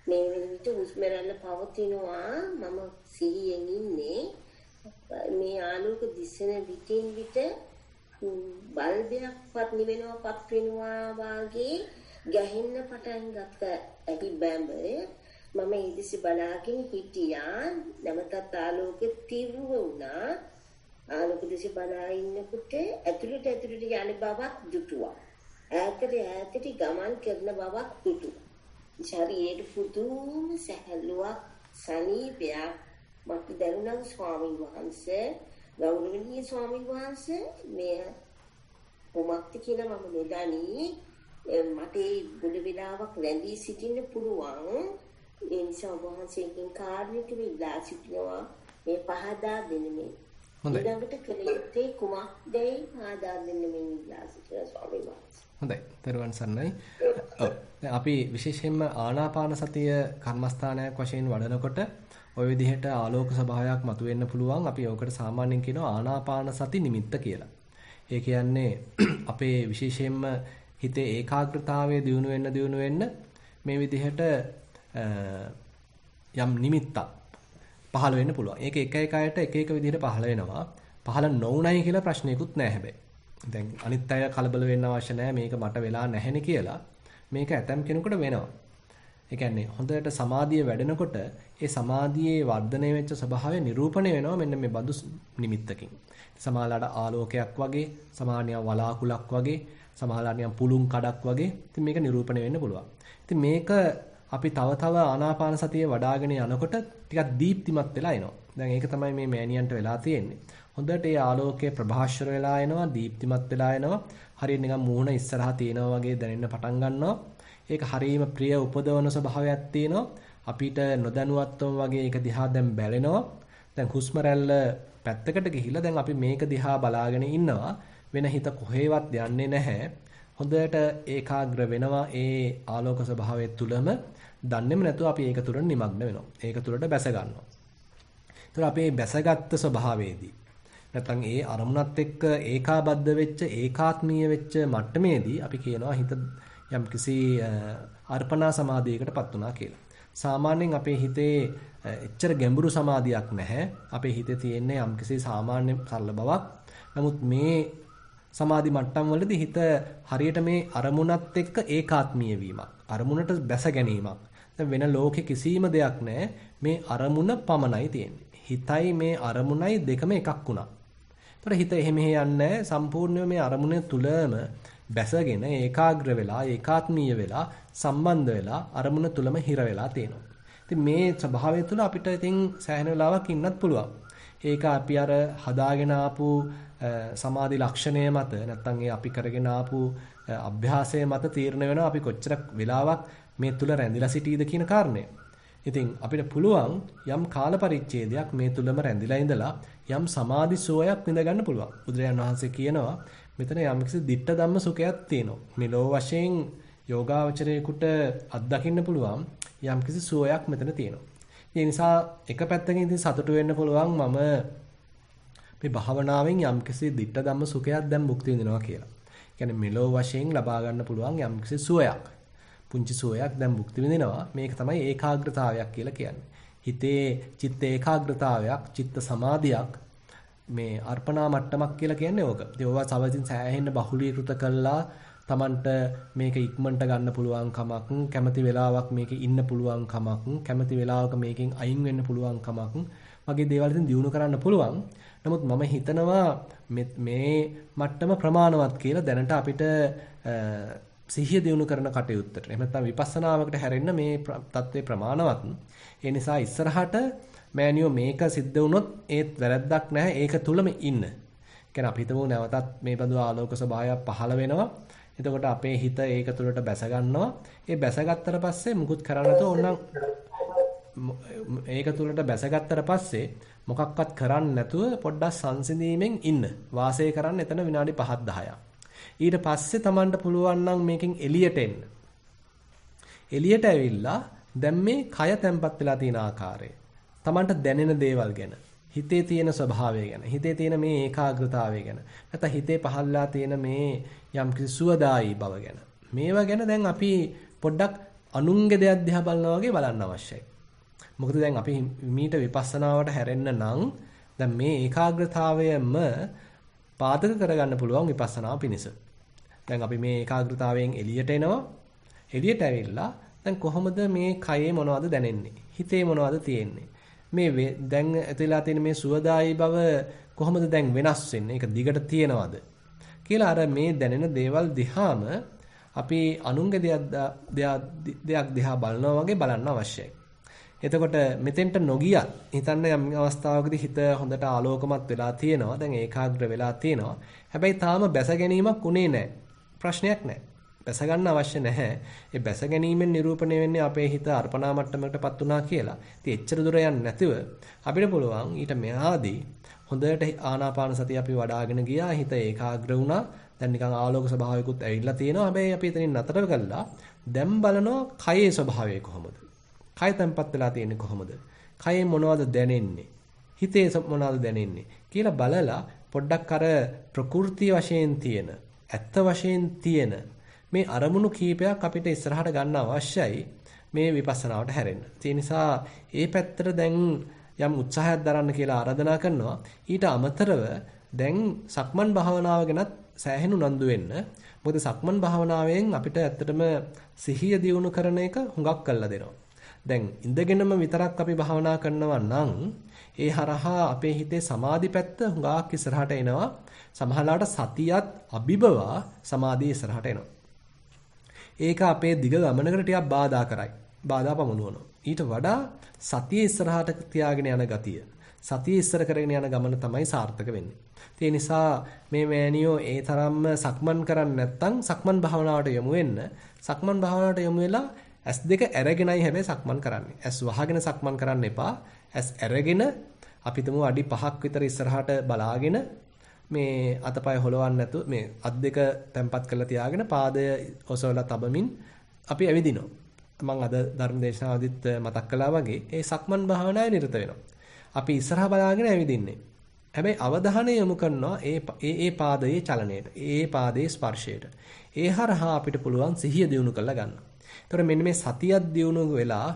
මේ වෙන විට හුස්ම රැල්ල පවතිනවා. මම සිහියෙන් ඉන්නේ. මේ ආලෝක දිසන විටින් විට බල්බයක්වත් නිවෙනවපත් වෙනවා වාගේ ගැහෙන්න පටන් ගත්ත ඇති බැඹ මම ඉදිසි බලාගෙන හිටියා. නැවතත් ආලෝක තීව්‍ර වුණා. ආලෝක දිසි බලා ඉන්නකොට ඇතුළට යන බවක් දුටුවා. ඈතට ගමන් කරන බවක් දුටුවා. ශරීරයේ පුදුම සැහැල්ලුවක් සනීපයක් මට දැනුණා ස්වාමීන් වහන්සේ. ගෞරවනීය ස්වාමීන් වහන්සේ මේ කොමක්ද කියලා මම නොදනී. මට ගොඩ වෙලාවක් රැඳී සිටින්න පුළුවන්. ඒ නිසා ඔබ වහන්සේගෙන් කාර්යයක් විලා සිටිනවා. මේ පහදා දෙන්නේ. හොඳයි. ඊළඟට කළ යුත්තේ කුමක්දයි පහදා දෙන්න මේ විලා සිටින ස්වාමීන් වහන්සේ. හොඳයි. දරුවන් සන්නයි. ඔව්. දැන් අපි විශේෂයෙන්ම ආනාපාන සතිය කර්මස්ථානයක් වශයෙන් වඩනකොට ওই විදිහට ආලෝක ස්වභාවයක් මතුවෙන්න පුළුවන්. අපි ඔකට සාමාන්‍යයෙන් කියනවා ආනාපාන සති නිමිත්ත කියලා. ඒ කියන්නේ අපේ විශේෂයෙන්ම හිතේ ඒකාග්‍රතාවය දියුණු වෙන්න මේ විදිහට යම් නිමිත්තක් පහළ වෙන්න පුළුවන්. ඒක එක අයට එක විදිහට පහළ වෙනවා. පහළ නොවුණයි කියලා ප්‍රශ්නයකුත් නැහැ හැබැයි. දැන් අනිත් අය කලබල වෙන්න අවශ්‍ය නැහැ. මේක මට වෙලා නැහෙනේ කියලා. මේක ඇතම් කෙනෙකුට වෙනවා. ඒ කියන්නේ හොඳට සමාධිය වැඩෙනකොට ඒ සමාධියේ වර්ධනය වෙච්ච ස්වභාවය නිරූපණය වෙනවා මෙන්න මේ බඳු නිමිත්තකින්. සමාලාට ආලෝකයක් වගේ, සමානිය වලාකුලක් වගේ, සමාලානියම් පුළුන් කඩක් වගේ. ඉතින් මේක නිරූපණය වෙන්න පුළුවන්. ඉතින් මේක අපි තව ආනාපාන සතිය වඩ아가ගෙන යනකොට ටිකක් දීප්තිමත් වෙලා එනවා. දැන් ඒක තමයි මේ මෑනියන්ට වෙලා තියෙන්නේ. හොඳට ඒ ආලෝකයේ ප්‍රභාෂර වෙලා එනවා, දීප්තිමත් වෙලා එනවා. හරියට නිකන් මූණ ඉස්සරහා තියෙනවා වගේ දැනෙන්න පටන් ගන්නවා. ඒක හරීම ප්‍රිය උපදවන ස්වභාවයක් තියෙනවා. අපිට නොදැනුවත්වම වගේ ඒක දිහා දැන් බැලෙනවා. දැන් හුස්ම රැල්ල පැත්තකට ගිහිල්ලා දැන් අපි මේක දිහා බලාගෙන ඉන්නවා. වෙන හිත කොහෙවත් යන්නේ නැහැ. හොඳට ඒකාග්‍ර වෙනවා ඒ ආලෝක ස්වභාවය තුලම. දන්නේම නැතුව අපි ඒක තුල නිමග්න වෙනවා. ඒක තුලට බැස ගන්නවා. ඒතර අපේ බැසගත් ස්වභාවයේදී නැත්නම් ඒ අරමුණත් එක්ක ඒකාබද්ධ වෙච්ච ඒකාත්මීය වෙච්ච මට්ටමේදී අපි කියනවා හිත යම්කිසි අර්පණා සමාධියකටපත් වුණා කියලා. සාමාන්‍යයෙන් අපේ හිතේ එච්චර ගැඹුරු සමාධියක් නැහැ. අපේ හිතේ තියෙන්නේ යම්කිසි සාමාන්‍ය සරල බවක්. නමුත් මේ සමාධි මට්ටම් වලදී හිත හරියට මේ අරමුණත් එක්ක ඒකාත්මීය වීමක්. අරමුණට බැස ගැනීමක්. දැන් වෙන ලෝකේ කිසිම දෙයක් නැහැ. මේ අරමුණ පමණයි තියෙන්නේ. හිතයි මේ අරමුණයි දෙකම එකක් වුණා. ඒතර හිත එහෙම යන්නේ සම්පූර්ණයෙන්ම මේ අරමුණ තුලම බැසගෙන ඒකාග්‍ර වෙලා ඒකාත්මීය වෙලා සම්බන්ධ වෙලා අරමුණ තුලම හිර වෙලා තියෙනවා. ඉතින් මේ ස්වභාවය තුල අපිට ඉතින් සෑහෙන වෙලාවක් ඉන්නත් පුළුවන්. ඒක අපි අර හදාගෙන ආපු සමාධි ලක්ෂණය මත නැත්නම් ඒ අපි කරගෙන ආපු අභ්‍යාසය මත තීරණය වෙනවා අපි කොච්චර වෙලාවක් මේ තුල රැඳිලා සිටීද කියන කාරණය. ඉතින් අපිට පුළුවන් යම් කාල පරිච්ඡේදයක් මේ තුලම රැඳිලා ඉඳලා යම් සමාධි සෝයක් විඳ ගන්න පුළුවන්. බුදුරජාණන් වහන්සේ කියනවා මෙතන යම්කිසි දිට්ඨ ධම්ම සුඛයක් තියෙනවා. මේ ලෝ වශයෙන් යෝගාවචරයේකට අත්දකින්න පුළුවන් යම්කිසි සෝයක් මෙතන තියෙනවා. ඒ නිසා එක පැත්තකින් ඉතින් සතුටු වෙන්න පුළුවන් මම මේ භාවනාවෙන් යම්කිසි දිට්ඨ ධම්ම සුඛයක් දැන් භුක්ති විඳිනවා කියලා. කියන්නේ මෙලෝ වශයෙන් ලබා ගන්න පුළුවන් යම්කිසි සුවයක්. පුංචි සුවයක් දැන් භුක්ති විඳිනවා. මේක තමයි ඒකාග්‍රතාවයක් කියලා කියන්නේ. හිතේ චිත්ත ඒකාග්‍රතාවයක්, චිත්ත සමාධියක් මේ අර්පණා මට්ටමක් කියලා කියන්නේ ඕක. ඉතින් ඕවා සවසින් සෑහෙන්න බහුලීකృత කළා Tamanට මේක ඉක්මනට ගන්න පුළුවන් කමක්, කැමති වෙලාවක් මේකේ ඉන්න පුළුවන් කමක්, කැමති වෙලාවක මේකෙන් අයින් වෙන්න පුළුවන් කමක් වගේ දේවල් ඉතින් දිනු කරන්න පුළුවන්. නමුත් මම හිතනවා මේ මට්ටම ප්‍රමාණවත් කියලා දැනට අපිට සිහිය දිනු කරන කටයුත්තට. එහෙම නැත්නම් විපස්සනාවකට හැරෙන්න මේ தત્ත්වේ ප්‍රමාණවත්. ඒ නිසා ඉස්සරහට මෑනියෝ මේක සිද්ධ වුණොත් ඒත් වැරද්දක් නැහැ. ඒක තුලම ඉන්න. කියන්නේ අපි හිතමු නැවතත් මේ බඳු ආලෝක ස්වභාවයක් පහළ වෙනවා. එතකොට අපේ හිත ඒක තුළට බැස ගන්නවා. ඒ බැසගත්තට පස්සේ මුකුත් කරන්න නැතුව ඕනනම් ඒක තුළට බැසගත්තට පස්සේ මොකක්වත් කරන්න නැතුව පොඩ්ඩක් සංසිඳීමෙන් ඉන්න. වාසය කරන්න එතන විනාඩි 5-10ක්. ඊට පස්සේ Tamanට පුළුවන් නම් මේකෙන් එළියට එන්න. එළියට ඇවිල්ලා දැන් මේ කය තැම්පත් වෙලා තියෙන ආකාරය, Tamanට දැනෙන දේවල් ගැන, හිතේ තියෙන ස්වභාවය ගැන, හිතේ තියෙන මේ ඒකාග්‍රතාවය ගැන, නැත්නම් හිතේ පහළලා තියෙන මේ යම් කිසි සුවදායි බව ගැන, මේවා ගැන දැන් අපි පොඩ්ඩක් අනුන්ගේ දෙයක් දිහා බලනවා වගේ බලන්න අවශ්‍යයි. මොකද දැන් අපි මීට විපස්සනාවට හැරෙන්න නම් දැන් මේ ඒකාග්‍රතාවයම පාදක කරගන්න පුළුවන් විපස්සනාව පිණිස. දැන් අපි මේ ඒකාග්‍රතාවයෙන් එළියට එනවා. එළියට ඇවිල්ලා දැන් කොහොමද මේ කයේ මොනවද දැනෙන්නේ? හිතේ මොනවද තියෙන්නේ? මේ දැන් ඇතිලා තියෙන මේ සුවදායි බව කොහොමද දැන් වෙනස් වෙන්නේ? ඒක දිගට තියෙනවද? කියලා අර මේ දැනෙන දේවල් දිහාම අපි අනුන්ගේ දෙයක් දිහා බලනවා වගේ බලන්න අවශ්‍යයි. එතකොට මෙතෙන්ට නොගියත් හිතන්න යම් අවස්ථාවකදී හිත හොඳට ආලෝකමත් වෙලා තියෙනවා. දැන් ඒකාග්‍ර වෙලා තියෙනවා. හැබැයි තාම බැස ගැනීමක් උනේ නැහැ. ප්‍රශ්නයක් නැහැ. බැස ගන්න අවශ්‍ය නැහැ. ඒ බැස ගැනීමෙන් නිරූපණය වෙන්නේ අපේ හිත අර්පණා මට්ටමකටපත් උනා කියලා. ඉතින් එච්චර දුර යන්නේ නැතිව අපිට පුළුවන් ඊට මෙහාදී හොඳට ආනාපාන සතිය අපි වඩ아가ගෙන ගියා. හිත ඒකාග්‍ර වුණා. දැන් නිකන් ආලෝක ස්වභාවයකුත් ඇවිල්ලා තියෙනවා. හැබැයි අපි එතනින් නතර කළා. දැන් බලනවා කයේ ස්වභාවය කොහොමද? කය තැම්පත් වෙලා තියෙන්නේ කොහොමද? කයේ මොනවද දැනෙන්නේ? හිතේ මොනවද දැනෙන්නේ? කියලා බලලා පොඩ්ඩක් අර ප්‍රകൃති වශයෙන් තියෙන, ඇත්ත වශයෙන් තියෙන මේ අරමුණු කීපයක් අපිට ඉස්සරහට ගන්න අවශ්‍යයි මේ විපස්සනාවට හැරෙන්න. ඒ නිසා ඒ පැත්තට දැන් යම් උත්සාහයක් දරන්න කියලා ආරාධනා කරනවා. ඊට අමතරව දැන් සක්මන් භාවනාව ගැනත් සෑහෙන උනන්දු වෙන්න. මොකද සක්මන් භාවනාවෙන් අපිට ඇත්තටම සිහිය දියුණු කරන එක හුඟක් කරලා දෙනවා. දැන් ඉඳගෙනම විතරක් අපි භාවනා කරනවා නම් ඒ හරහා අපේ හිතේ සමාධි පැත්ත හුඟක් ඉස්සරහට එනවා. සමහරවිට සතියත් අභිබවා සමාධිය ඉස්සරහට එනවා. ඒක අපේ දිග ගමනකට ටිකක් බාධා කරයි. බාධා පමුණුවනවා. ඊට වඩා සතිය ඉස්සරහට තියාගෙන යන ගතිය, සතිය ඉස්සර කරගෙන යන ගමන තමයි සාර්ථක වෙන්නේ. ඒ නිසා මේ මෑනියෝ ඒ තරම්ම සක්මන් කරන්නේ නැත්නම් සක්මන් භාවනාවට යොමු වෙන්න. සක්මන් භාවනාවට යොමු වෙලා S2 අරගෙනයි හැබැයි සක්මන් කරන්නේ. S වහගෙන සක්මන් කරන්න එපා. S අරගෙන අපි තුමු අඩි 5ක් විතර ඉස්සරහට බලාගෙන මේ අතපය හොලවන්න නැතුව මේ අත් දෙක තැම්පත් කරලා තියාගෙන පාදය ඔසවලා තබමින් අපි ඇවිදිනවා. මම අද ධර්ම දේශනාවදිත් මතක් කළා වගේ ඒ සක්මන් භාවනාවේ නිරත වෙනවා. අපි ඉස්සරහා බලාගෙන ඇවිදින්නේ. හැබැයි අවධානය යොමු කරනවා ඒ පාදයේ චලනයට, ඒ පාදයේ ස්පර්ශයට. ඒ හරහා අපිට පුළුවන් සිහිය දියුණු කරලා ගන්න. ඒතර මෙන්න මේ සතියක් දියුණු වෙලා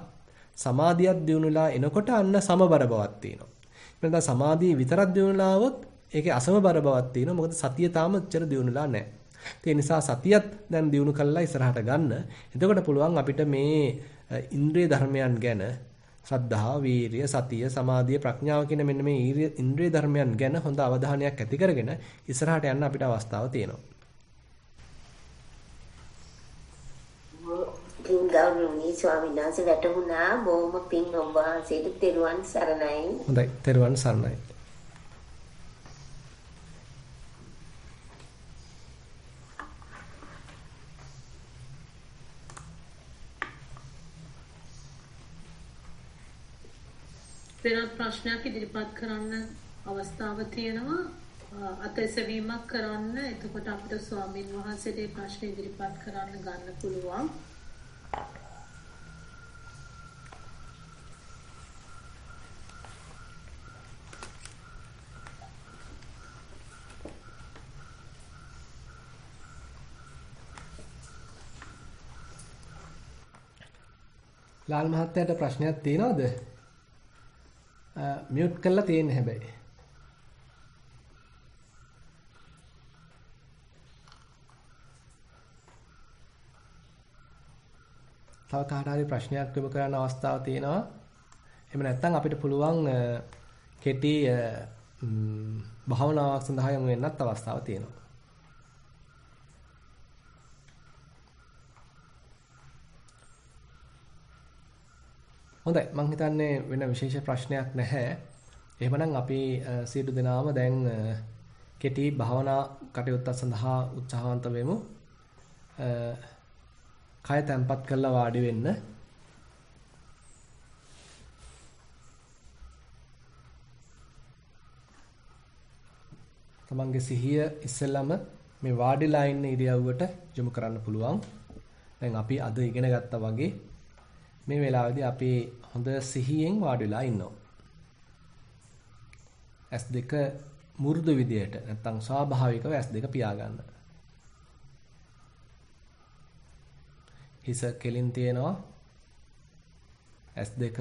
සමාධියක් දියුණු වෙලා එනකොට අන්න සමබර බවක් තියෙනවා. නැත්නම් සමාධිය විතරක් දියුණුලා આવොත් ඒකේ අසමබර බවක් තියෙනවා. මොකද සතිය තාම එච්චර දියුණුලා නැහැ. ඒ නිසා සතියත් දැන් දියුණු කළා ඉස්සරහට ගන්න. එතකොට පුළුවන් අපිට මේ ඉන්ද්‍රිය ධර්මයන් ගැන ශ්‍රද්ධා, වීරිය, සතිය, සමාධිය, ප්‍රඥාව කියන මෙන්න මේ ඉන්ද්‍රිය ධර්මයන් ගැන හොඳ අවධානයක් ඇති කරගෙන ඉස්සරහට යන්න අපිට අවස්ථාව තියෙනවා. ගෞරවනීය ස්වාමීන් වහන්සේ වැටුණා. බොහොම පිං ඔබ වහන්සේට තෙරුවන් සරණයි. හොඳයි, තෙරුවන් සරණයි. වෙනත් ප්‍රශ්නයක් ඉදිරිපත් කරන්න අවස්ථාව තියෙනවා. අතැසවීමක් කරන්න. එතකොට අපිට ස්වාමින් වහන්සේට මේ ප්‍රශ්න ඉදිරිපත් කරන්න ගන්න පුළුවන්. ලාල් මහත්තයාට ප්‍රශ්නයක් තියෙනවද? මියුට් කරලා තියෙන්නේ හැබැයි. තව කාට හරි ප්‍රශ්නයක් යොමු කරන්න අවස්ථාවක් තියෙනවා. එහෙම නැත්නම් අපිට පුළුවන් කෙටි භාවනාවක් සඳහා යොමු වෙන්නත් අවස්ථාවක් තියෙනවා. හොඳයි මම හිතන්නේ වෙන විශේෂ ප්‍රශ්නයක් නැහැ. එහෙමනම් අපි සියලු දෙනාම දැන් කෙටි භාවනා කටයුත්තක් සඳහා උත්සාහවන්ත වෙමු. කය තැම්පත් කරලා වාඩි වෙන්න. තමන්ගේ සිහිය ඉස්සෙල්ලම මේ වාඩිලා ඉන්න ඉරියව්වට යොමු කරන්න පුළුවන්. දැන් අපි අද ඉගෙන ගත්තා වගේ මේ වෙලාවේදී අපි හොඳ සිහියෙන් වාඩිලා ඉන්නවා. S2 මෘදු විදියට නැත්නම් ස්වාභාවිකව S2 පියාගන්න. හිස කෙලින් තියෙනවා. S2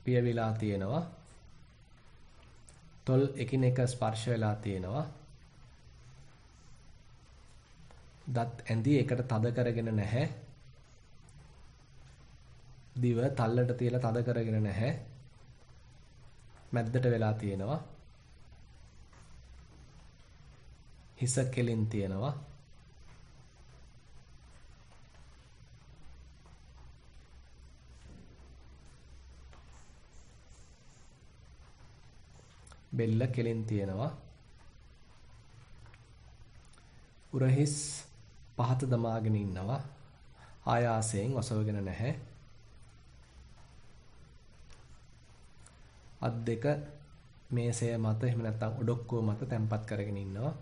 පියවිලා තියෙනවා. තොල් එකිනෙක ස්පර්ශ වෙලා තියෙනවා. දත් ඇඳි එකට තද කරගෙන නැහැ. දිව තල්ලට තියලා තද කරගෙන නැහැ. මැද්දට වෙලා තියෙනවා. හිස කෙලින් තියෙනවා. බෙල්ල කෙලින් තියෙනවා. උරහිස් පහත දමාගෙන ඉන්නවා. ආයාසයෙන් ඔසවගෙන නැහැ. අත් දෙක මේසය මත එහෙම නැත්නම් ඔඩොක්කුව මත තැම්පත් කරගෙන ඉන්නවා.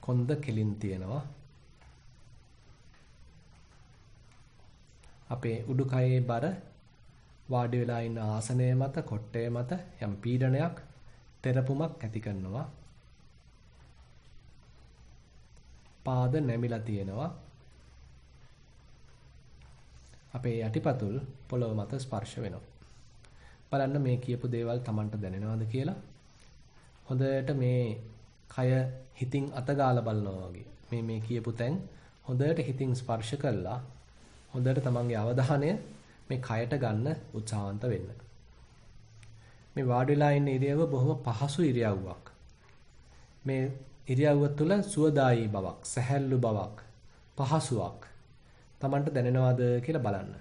කොන්ද කෙලින් තියෙනවා. අපේ උඩුකයේ බර වාඩි වෙලා ඉන්න ආසනය මත කොට්ටය මත යම් පීඩනයක් තෙරපුමක් ඇති කරනවා. පාද නැමිලා තියෙනවා. අපේ යටිපතුල් පොළොව මත ස්පර්ශ වෙනවා. බලන්න මේ කියපු දේවල් Tamanට දැනෙනවද කියලා. හොඳට මේ කය හිතින් අතගාලා බලනවා වගේ. මේ කියපු තැන් හොඳට හිතින් ස්පර්ශ කළා. හොඳට Tamanගේ අවධානය මේ කයට ගන්න උත්සාහවන්ත වෙන්න. මේ වාඩිලා ඉන්න ඉරියව්ව බොහොම පහසු ඉරියව්වක්. මේ ඉරියව්ව තුළ සුවදායී බවක්, සැහැල්ලු බවක්, පහසුවක් Tamanට දැනෙනවද කියලා බලන්න.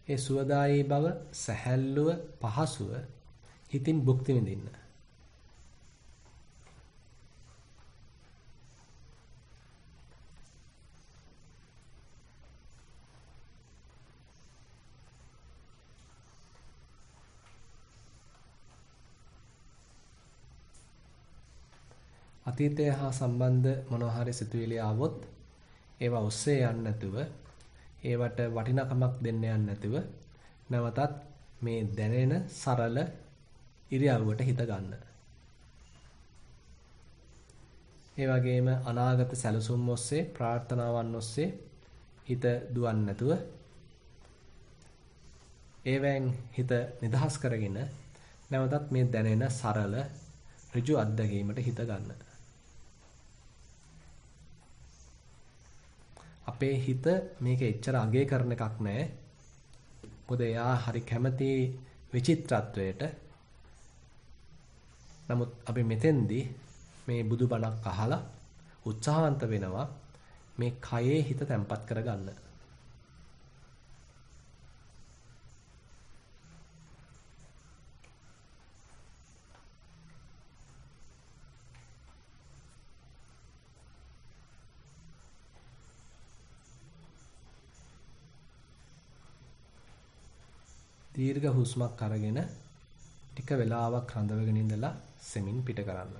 ඒ සුවදායී බව, සැහැල්ලුව, පහසුව හිතින් භුක්ති විඳින්න. අතීතය හා සම්බන්ධ මොනවා හරි සිතුවිලි ආවොත් ඒවා ඔස්සේ යන්නේ නැතුව ඒවට වටිනකමක් දෙන්න යන්නේ නැතුව නැවතත් මේ දැනෙන සරල ඉරියව්වට හිත ගන්න. ඒ වගේම අනාගත සැලසුම් ඔස්සේ ප්‍රාර්ථනාවන් ඔස්සේ හිත දුවන්නේ නැතුව ඒවෙන් හිත නිදහස් කරගෙන නැවතත් මේ දැනෙන සරල ඍජු අත්දැකීමට හිත ගන්න. අපේ හිත මේක එච්චර අගය කරන එකක් නෑ. මොකද එයා හරි කැමති විචිත්‍රත්වයට. නමුත් අපි මෙතෙන්දී මේ බුදුබණක් අහලා උත්සාහවන්ත වෙනවා මේ කයේ හිත තැම්පත් කරගන්න. දීර්ඝ හුස්මක් අරගෙන ටික වෙලාවක් රඳවගෙන ඉඳලා සෙමින් පිට කරන්න.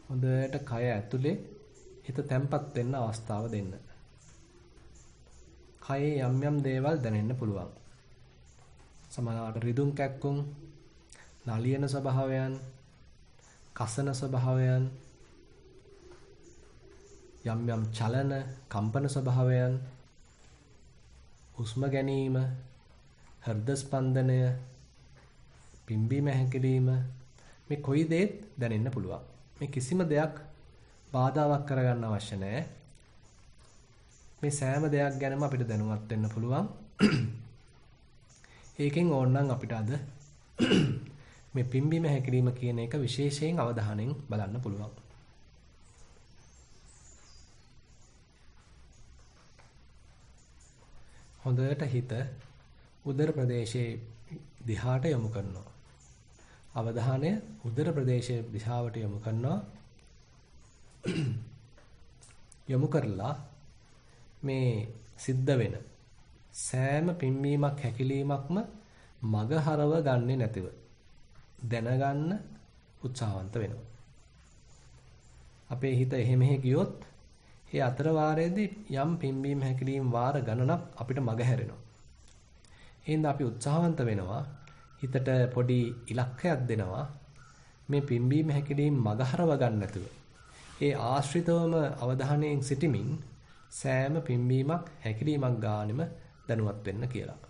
හොඳට කය ඇතුලේ හිත තැම්පත් වෙන්න අවස්ථාව දෙන්න. කයේ යම් යම් දේවල් දැනෙන්න පුළුවන්. සමහරවිට රිදුම් කැක්කුම්, නලියන ස්වභාවයන්, කසන ස්වභාවයන්, යම් යම් චලන, කම්පන ස්වභාවයන්, හුස්ම ගැනීම, හෘද ස්පන්දනය, පිම්බීම හැකිලිම මේ කොයි දෙයක් දැනෙන්න පුළුවන්. මේ කිසිම දෙයක් බාධාවක් කරගන්න අවශ්‍ය නැහැ. මේ සෑම දෙයක් ගැනම අපිට දැනුවත් වෙන්න පුළුවන්. ඒකෙන් ඕනනම් අපිට අද මේ පිම්බීම හැකිලිම කියන එක විශේෂයෙන් අවධානයෙන් බලන්න පුළුවන්. හොඳට හිත උදර ප්‍රදේශයේ දිහාට යොමු කරනවා. අවධානය උදර ප්‍රදේශයේ දිශාවට යොමු කරනවා. යොමු කරලා මේ සිද්ධ වෙන සෑම පිම්බීමක් හැකිලීමක්ම මග හරව ගන්නේ නැතිව දැනගන්න උත්සාහවන්ත වෙනවා. අපේ හිත එහෙ මෙහෙ ගියොත් ඒ අතර වාරයේදී යම් පිම්බීම හැකිලීම් වාර ගණනක් අපිට මග හැරෙනවා. එහෙනම් අපි උත්සාහවන්ත වෙනවා හිතට පොඩි ඉලක්කයක් දෙනවා මේ පිම්බීම හැකිලීම් මග හරව ගන්න නැතුව. ඒ ආශ්‍රිතවම අවධානයෙන් සිටමින් සෑම පිම්බීමක් හැකිලීමක් ගානෙම දැනුවත් වෙන්න කියලා.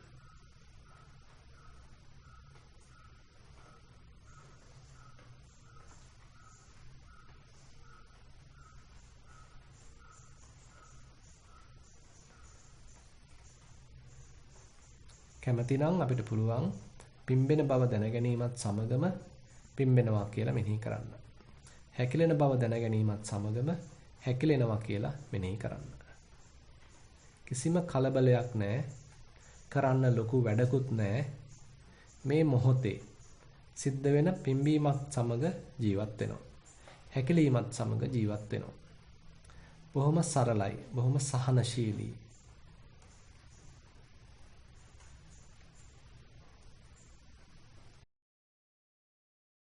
කැමතිනම් අපිට පුළුවන් පිම්බෙන බව දැන ගැනීමත් සමගම පිම්බෙනවා කියලා මෙනෙහි කරන්න. හැකිලෙන බව දැන ගැනීමත් සමගම හැකිලෙනවා කියලා මෙනෙහි කරන්න. කිසිම කලබලයක් නැහැ. කරන්න ලොකු වැඩකුත් නැහැ. මේ මොහොතේ සිද්ධ වෙන පිම්බීමත් සමග ජීවත් වෙනවා. හැකිලීමත් සමග ජීවත් වෙනවා. බොහොම සරලයි, බොහොම සහනශීලී.